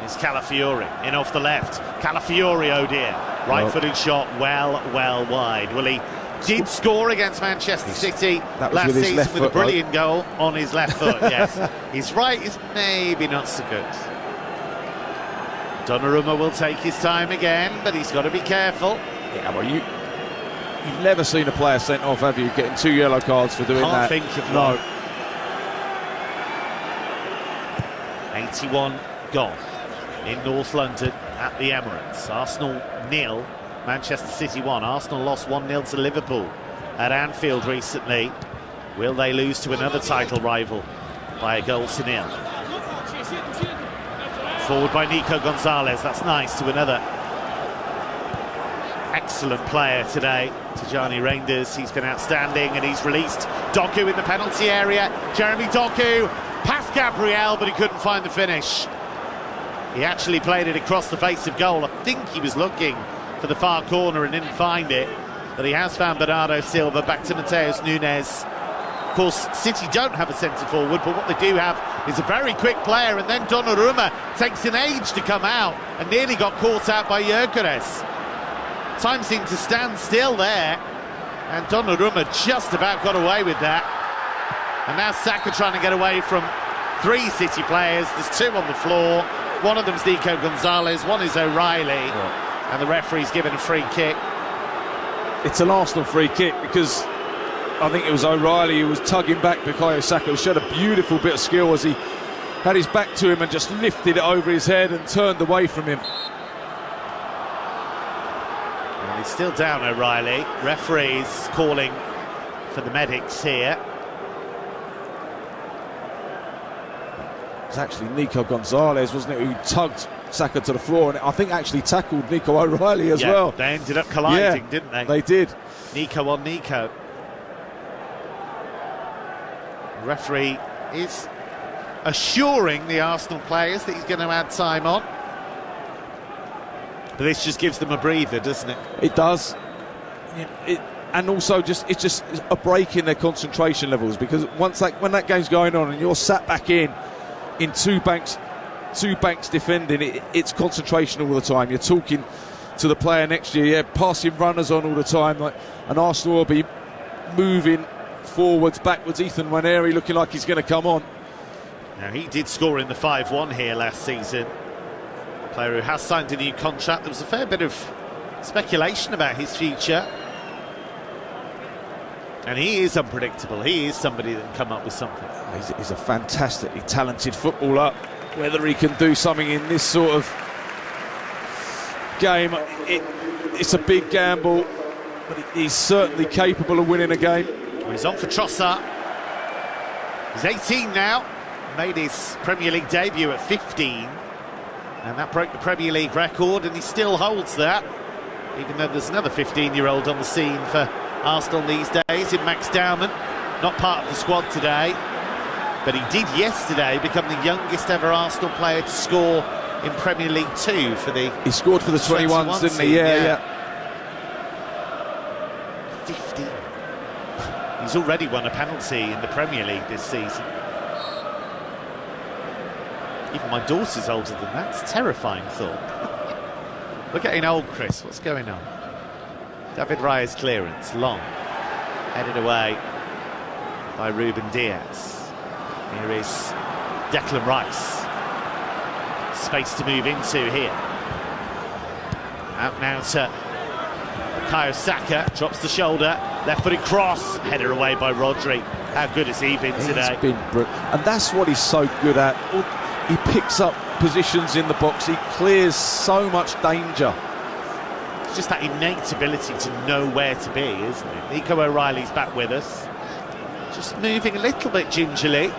It's Calafiori in off the left. Calafiori, oh dear. Right-footed shot, well wide. Well, he did score against Manchester City last season with a brilliant goal on his left foot, yes. His right is maybe not so good. Donnarumma will take his time again, but he's got to be careful. Yeah, well, you've never seen a player sent off, have you? Getting 2 yellow cards for doing that. Can't think of one. No. 81 gone in North London at the Emirates. Arsenal 0, Manchester City 1. Arsenal lost 1-0 to Liverpool at Anfield recently. Will they lose to another title rival by a goal to 0? Forward by Nico Gonzalez. That's nice, to another excellent player today, Tijani Reinders. He's been outstanding, and he's released Doku in the penalty area. Jeremy Doku past Gabriel, but he couldn't find the finish. He actually played it across the face of goal. I think he was looking for the far corner and didn't find it, but he has found Bernardo Silva. Back to Mateus Nunes. Of course, City don't have a centre forward, but what they do have is a very quick player, and then Donnarumma takes an age to come out and nearly got caught out by Gyökeres. Time seemed to stand still there, and Donnarumma just about got away with that. And now Saka trying to get away from 3 City players. There's 2 on the floor. One of them's Nico Gonzalez, one is O'Reilly, and the referee's given a free kick. It's an Arsenal free kick because I think it was O'Reilly who was tugging back Bukayo Saka, who showed a beautiful bit of skill as he had his back to him and just lifted it over his head and turned away from him. And he's still down, O'Reilly. Referee's calling for the medics here. It was actually Nico Gonzalez, wasn't it, who tugged Saka to the floor, and I think actually tackled Nico O'Reilly as well. They ended up colliding, didn't they? They did. Nico on Nico. The referee is assuring the Arsenal players that he's going to add time on. But this just gives them a breather, doesn't it? It does. And also it's just a break in their concentration levels, because when that game's going on and you're sat back in two banks defending, it's concentration all the time. You're talking to the player next to you, passing runners on all the time, and Arsenal will be moving forwards, backwards. Ethan Nwaneri looking like he's going to come on. Now, he did score in the 5-1 here last season. A player who has signed a new contract. There was a fair bit of speculation about his future. And he is unpredictable. He is somebody that can come up with something. He's a fantastically talented footballer. Whether he can do something in this sort of game, it's a big gamble, but he's certainly capable of winning a game. Well, he's on for Trossard. He's 18 now. Made his Premier League debut at 15. And that broke the Premier League record, and he still holds that, even though there's another 15-year-old on the scene for Arsenal these days in Max Dowman. Not part of the squad today, but he did yesterday become the youngest ever Arsenal player to score in Premier League 2 for the... He scored for the 21s, didn't he? Yeah. 50. He's already won a penalty in the Premier League this season. Even my daughter's older than that. It's a terrifying thought. We're getting old, Chris. What's going on? David Raya's clearance, long, headed away by Ruben Diaz. Here is Declan Rice. Space to move into here. Out now to Bukayo Saka, drops the shoulder, left-footed cross, headed away by Rodri. How good has he been today? He's been brilliant, and that's what he's so good at. He picks up positions in the box. He clears so much danger. It's just that innate ability to know where to be, isn't it? Nico O'Reilly's back with us. Just moving a little bit gingerly.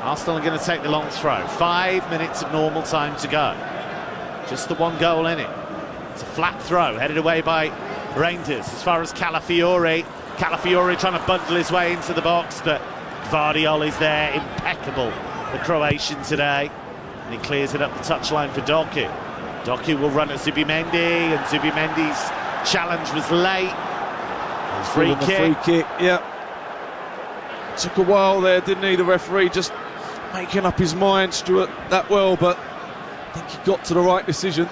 Arsenal are going to take the long throw. 5 minutes of normal time to go. Just the one goal in it. It's a flat throw, headed away by Rangers as far as Calafiori. Calafiori trying to bundle his way into the box, but Gvardiol is there, impeccable, the Croatian today. And he clears it up the touchline for Doku. Doku will run at Zubimendi, and Zubimendi's challenge was late. Free kick. Yeah. Took a while there, didn't he, the referee, just making up his mind, Stuart, that well, but I think he got to the right decision.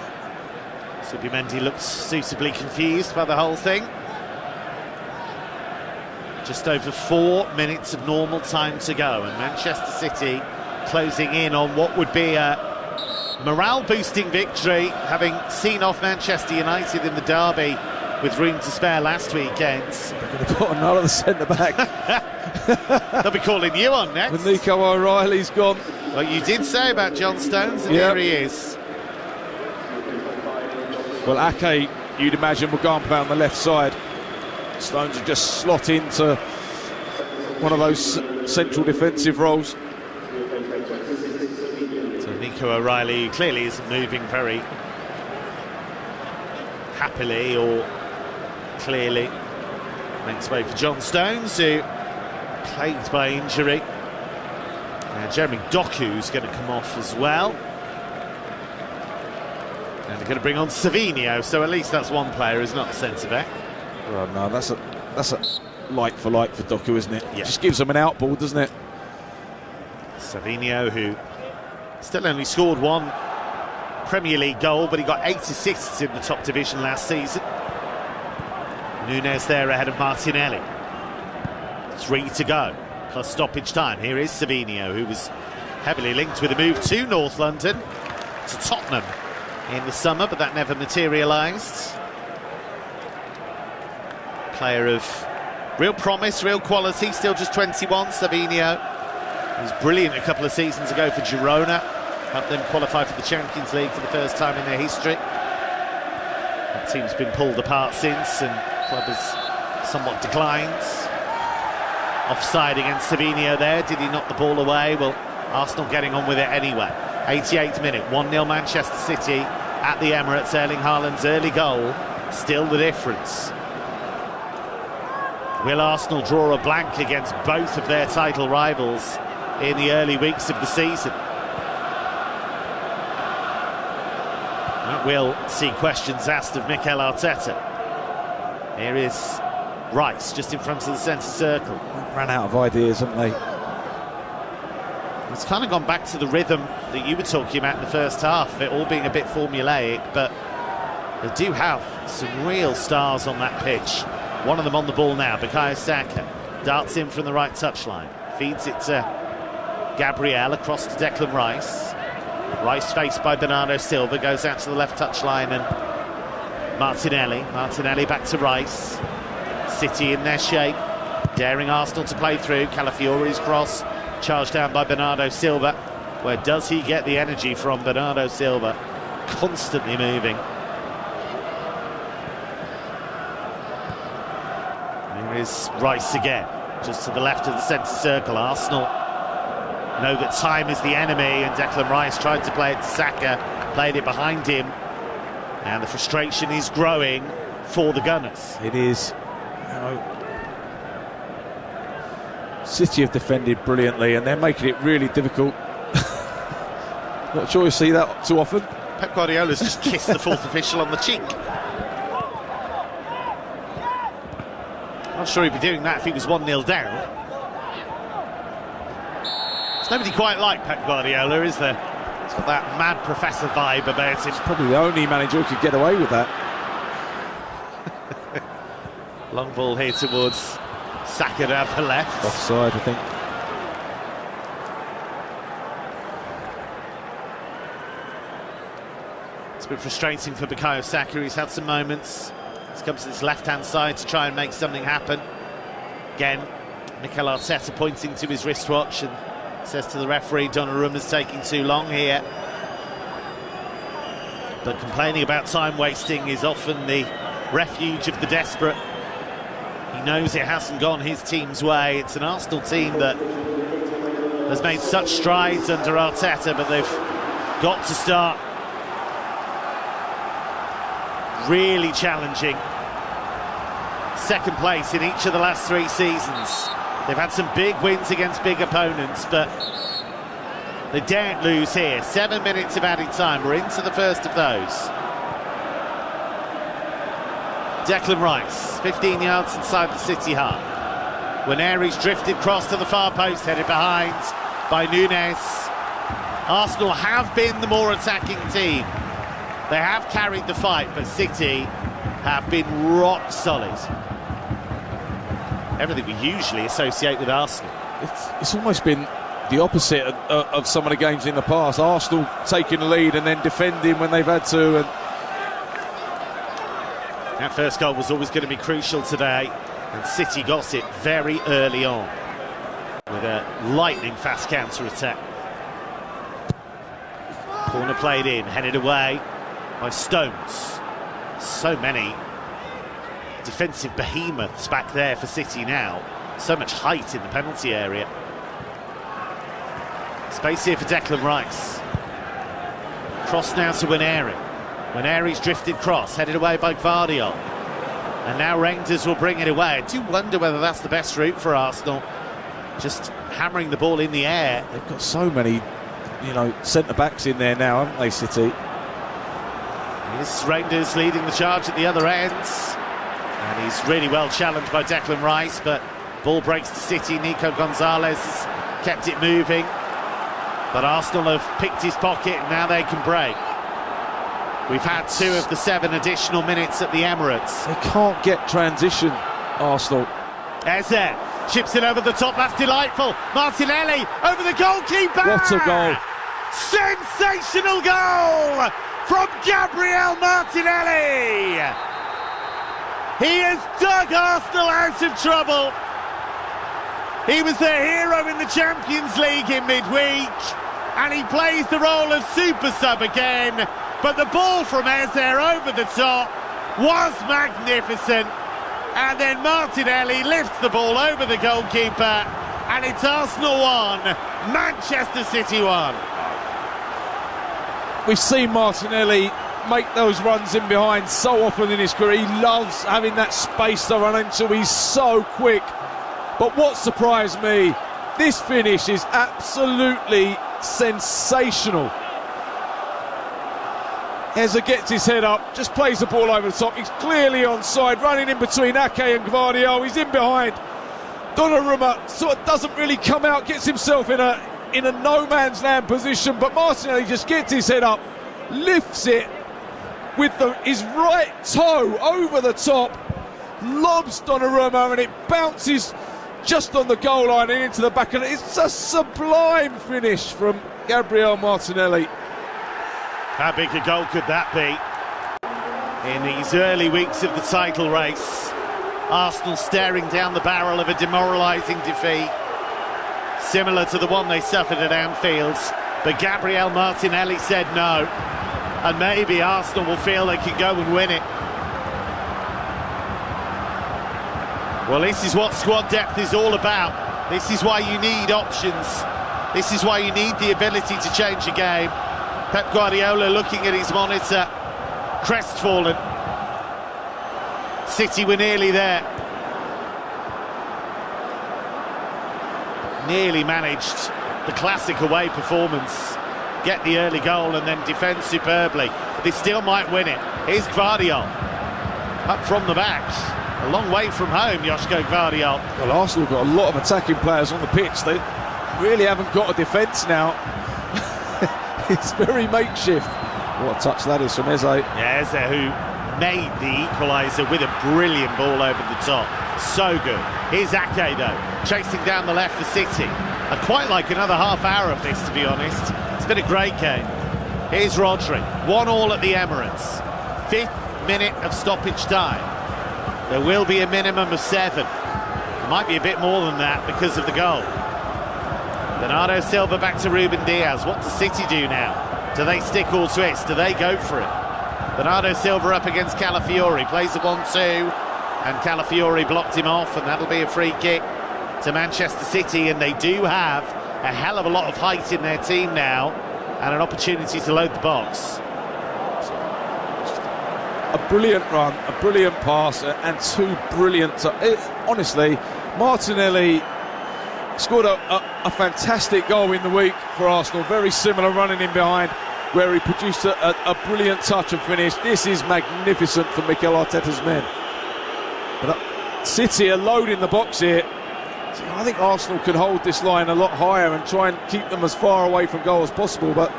Zubimendi looks suitably confused by the whole thing. Just over 4 minutes of normal time to go, and Manchester City closing in on what would be a morale-boosting victory, having seen off Manchester United in the derby with room to spare last weekend. They're going to put another centre-back. They'll be calling you on next. When Nico O'Reilly's gone. Well, you did say about John Stones, and here he is. Well, Ake, you'd imagine, will go and play on the left side. Stones will just slot into one of those central defensive roles. So Nico O'Reilly clearly isn't moving very happily or clearly. Makes way for John Stones, who plagued by injury. Jeremy Doku's going to come off as well. And they're going to bring on Savinho, so at least that's one player who's not a centre-back. Well, no, that's a like for like for Doku, isn't it? Yeah. Just gives them an outball, doesn't it? Savinho, who still only scored one Premier League goal, but he got 8 assists in the top division last season. Nunes there ahead of Martinelli. 3 to go. plus stoppage time. Here is Savinho, who was heavily linked with a move to North London, to Tottenham in the summer, but that never materialised. Player of real promise, real quality, still just 21, Savinho. He was brilliant a couple of seasons ago for Girona, helped them qualify for the Champions League for the first time in their history. That team's been pulled apart since, and the club has somewhat declined. Offside against Savinho there. Did he knock the ball away? Well, Arsenal getting on with it anyway. 88th minute, 1-0 Manchester City at the Emirates. Erling Haaland's early goal, still the difference. Will Arsenal draw a blank against both of their title rivals in the early weeks of the season? That will see questions asked of Mikel Arteta. Here is Rice, just in front of the centre circle. Ran out of ideas, haven't they? It's kind of gone back to the rhythm that you were talking about in the first half, it all being a bit formulaic, but they do have some real stars on that pitch. One of them on the ball now, Bukayo Saka, darts in from the right touchline, feeds it to Gabriel, across to Declan Rice. Rice faced by Bernardo Silva, goes out to the left touchline, and Martinelli back to Rice. City in their shape, daring Arsenal to play through. Calafiori's cross, charged down by Bernardo Silva. Where does he get the energy from? Bernardo Silva, constantly moving. Here is Rice again, just to the left of the centre circle. Arsenal know that time is the enemy, and Declan Rice tried to play it to Saka, played it behind him, and the frustration is growing for the Gunners. It is. City have defended brilliantly, and they're making it really difficult. Not sure you see that too often. Pep Guardiola's just kissed the fourth official on the cheek. Not sure he'd be doing that if he was 1-0 down. There's nobody quite like Pep Guardiola, is there? It's got that mad professor vibe about him. He's probably the only manager who could get away with that. Long ball here towards Saka down the left. Offside, I think. It's been frustrating for Bukayo Saka. He's had some moments. He's come to this left-hand side to try and make something happen. Again, Mikel Arteta pointing to his wristwatch and says to the referee, Donnarumma's taking too long here. But complaining about time wasting is often the refuge of the desperate. He knows it hasn't gone his team's way. It's an Arsenal team that has made such strides under Arteta, but they've got to start really challenging. Second place in each of the last 3 seasons. They've had some big wins against big opponents, but they daren't lose here. 7 minutes of added time. We're into the first of those. Declan Rice, 15 yards inside the City half. When Aries drifted across to the far post, headed behind by Nunes. Arsenal have been the more attacking team. They have carried the fight, but City have been rock solid. Everything we usually associate with Arsenal. It's almost been the opposite of some of the games in the past. Arsenal taking the lead and then defending when they've had to. And that first goal was always going to be crucial today, and City got it very early on with a lightning fast counter-attack. Corner played in, headed away by Stones. So many defensive behemoths back there for City now. So much height in the penalty area. Space here for Declan Rice. Cross now to Waneri. Waneri's drifted cross, headed away by Gvardiol. And now Rangers will bring it away. I do wonder whether that's the best route for Arsenal. Just hammering the ball in the air. They've got so many, centre-backs in there now, haven't they, City? Here's Rangers leading the charge at the other end. And he's really well challenged by Declan Rice, but ball breaks to City. Nico Gonzalez has kept it moving. But Arsenal have picked his pocket, and now they can break. We've had 2 of the 7 additional minutes at the Emirates. They can't get transition, Arsenal. Eze Chips it over the top, that's delightful. Martinelli over the goalkeeper. What a goal. Sensational goal from Gabriel Martinelli. He has dug Arsenal out of trouble. He was their hero in the Champions League in midweek, and he plays the role of super sub again. But the ball from Eze over the top was magnificent. And then Martinelli lifts the ball over the goalkeeper, and it's Arsenal 1, Manchester City 1. We've seen Martinelli make those runs in behind so often in his career. He loves having that space to run into. He's so quick. But what surprised me, this finish is absolutely sensational. Eze gets his head up, just plays the ball over the top. He's clearly onside, running in between Ake and Gvardiol. He's in behind. Donnarumma sort of doesn't really come out, gets himself in a no man's land position, but Martinelli just gets his head up, lifts it with his right toe over the top, lobs Donnarumma, and it bounces just on the goal line and into the back. And it's a sublime finish from Gabriel Martinelli. How big a goal could that be? In these early weeks of the title race, Arsenal staring down the barrel of a demoralising defeat, similar to the one they suffered at Anfield. But Gabriel Martinelli said no, and maybe Arsenal will feel they can go and win it. Well, this is what squad depth is all about. This is why you need options. This is why you need the ability to change a game. Pep Guardiola looking at his monitor, crestfallen. City were nearly there. Nearly managed the classic away performance. Get the early goal and then defend superbly. But they still might win it. Here's Gvardiol. Up from the back. A long way from home, Joško Gvardiol. Well, Arsenal got a lot of attacking players on the pitch. They really haven't got a defence now. It's very makeshift. What a touch that is from Eze. Yeah, Eze, who made the equaliser with a brilliant ball over the top. So good. Here's Ake, though, chasing down the left for City. I'd quite like another half hour of this, to be honest. It's been a great game. Here's Rodri. 1-1 at the Emirates. 5th minute of stoppage time. There will be a minimum of 7. It might be a bit more than that because of the goal. Bernardo Silva back to Ruben Diaz. What does City do now? Do they stick or twist? Do they go for it? Bernardo Silva up against Calafiori. Plays a 1-2, and Calafiori blocked him off, and that'll be a free kick to Manchester City. And they do have a hell of a lot of height in their team now, and an opportunity to load the box. A brilliant run, a brilliant pass, and 2 brilliant... honestly, Martinelli scored a fantastic goal in the week for Arsenal. Very similar, running in behind, where he produced a brilliant touch and finish. This is magnificent for Mikel Arteta's men. But City are loading the box here. I think Arsenal can hold this line a lot higher and try and keep them as far away from goal as possible, but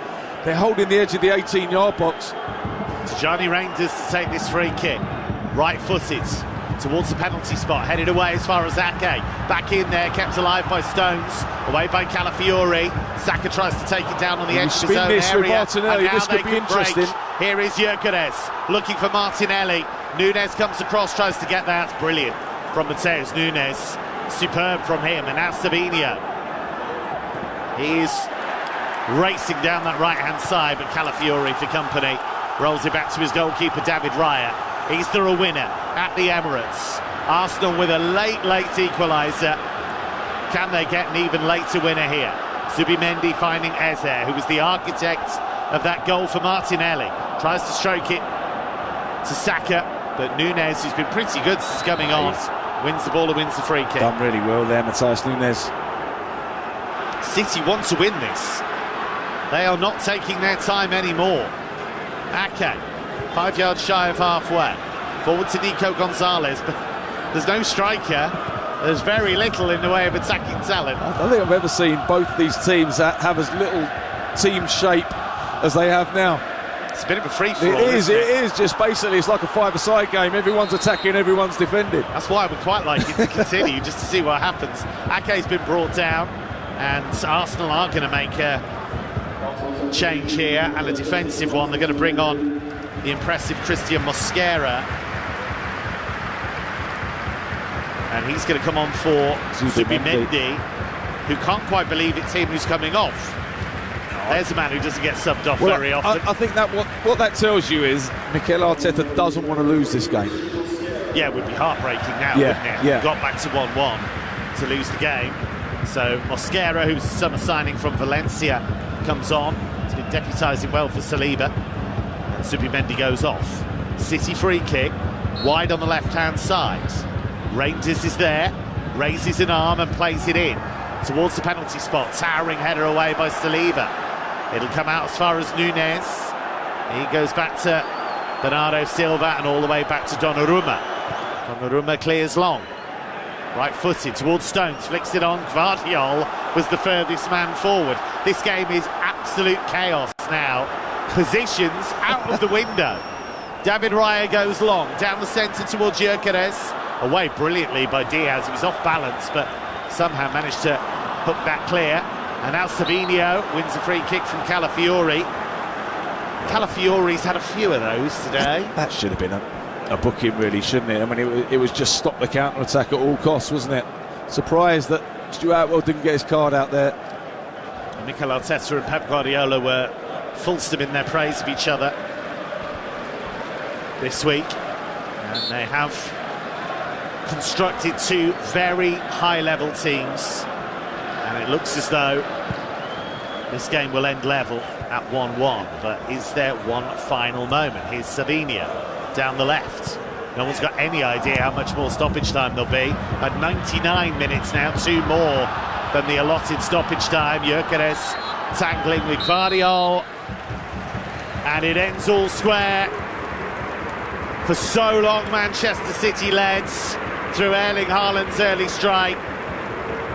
they're holding the edge of the 18-yard box. Johnny Reinders to take this free kick. Right-footed towards the penalty spot, headed away as far as Ake. Back in there, kept alive by Stones. Away by Calafiori. Saka tries to take it down on the edge of his own area. Martinelli. This could be interesting. Here is Gyökeres looking for Martinelli. Nunes comes across, tries to get that. Brilliant from Mateus Nunes. Superb from him. And now Savinho. He's racing down that right-hand side, but Calafiori for company. Rolls it back to his goalkeeper, David Raya. Is there a winner at the Emirates? Arsenal with a late equaliser. Can they get an even later winner here? Zubimendi finding Eze, who was the architect of that goal for Martinelli. Tries to stroke it to Saka, but Nunes, who's been pretty good since coming on, wins the ball and wins the free kick. Done really well there, Mateus Nunes. City want to win this. They are not taking their time anymore. Ake, 5 yards shy of halfway. Forward to Nico Gonzalez, but there's no striker. There's very little in the way of attacking talent. I don't think I've ever seen both these teams have as little team shape as they have now. It's a bit of a free-for-all. It is just basically, it's like a five-a-side game. Everyone's attacking, everyone's defending. That's why we quite like it to continue, just to see what happens. Ake's been brought down, and Arsenal are going to make a change here, and a defensive one. They're going to bring on the impressive Christian Mosquera, and he's going to come on for Zubimendi, who can't quite believe it's him who's coming off. There's a man who doesn't get subbed off very often. I think that what that tells you is Mikel Arteta doesn't want to lose this game. Yeah, it would be heartbreaking now, wouldn't it? Yeah. Got back to 1-1 to lose the game. So Mosquera, who's a summer signing from Valencia, comes on. He's been deputising well for Saliba. And Zubimendi goes off. City free kick, wide on the left-hand side. Rangers is there, raises an arm and plays it in towards the penalty spot. Towering header away by Saliba. It'll come out as far as Nunes. He goes back to Bernardo Silva and all the way back to Donnarumma. Donnarumma clears long. Right-footed towards Stones, flicks it on. Gvardiol was the furthest man forward. This game is absolute chaos now. Positions out of the window. David Raya goes long, down the centre towards Gyökeres. Away brilliantly by Diaz. He was off balance, but somehow managed to hook that clear. And now Savinho wins a free kick from Calafiori. Calafiori's had a few of those today. That should have been a booking, really, shouldn't it? I mean, it was just stop the counter-attack at all costs, wasn't it? Surprised that Stuart Atwell didn't get his card out there. Mikel Arteta and Pep Guardiola were fulsome in their praise of each other this week. And they have constructed two very high-level teams. And it looks as though this game will end level at 1-1. But is there one final moment? Here's Savinho down the left. No one's got any idea how much more stoppage time there'll be. At 99 minutes now, 2 more than the allotted stoppage time. Gyökeres tangling with Gvardiol. And it ends all square. For so long, Manchester City led through Erling Haaland's early strike.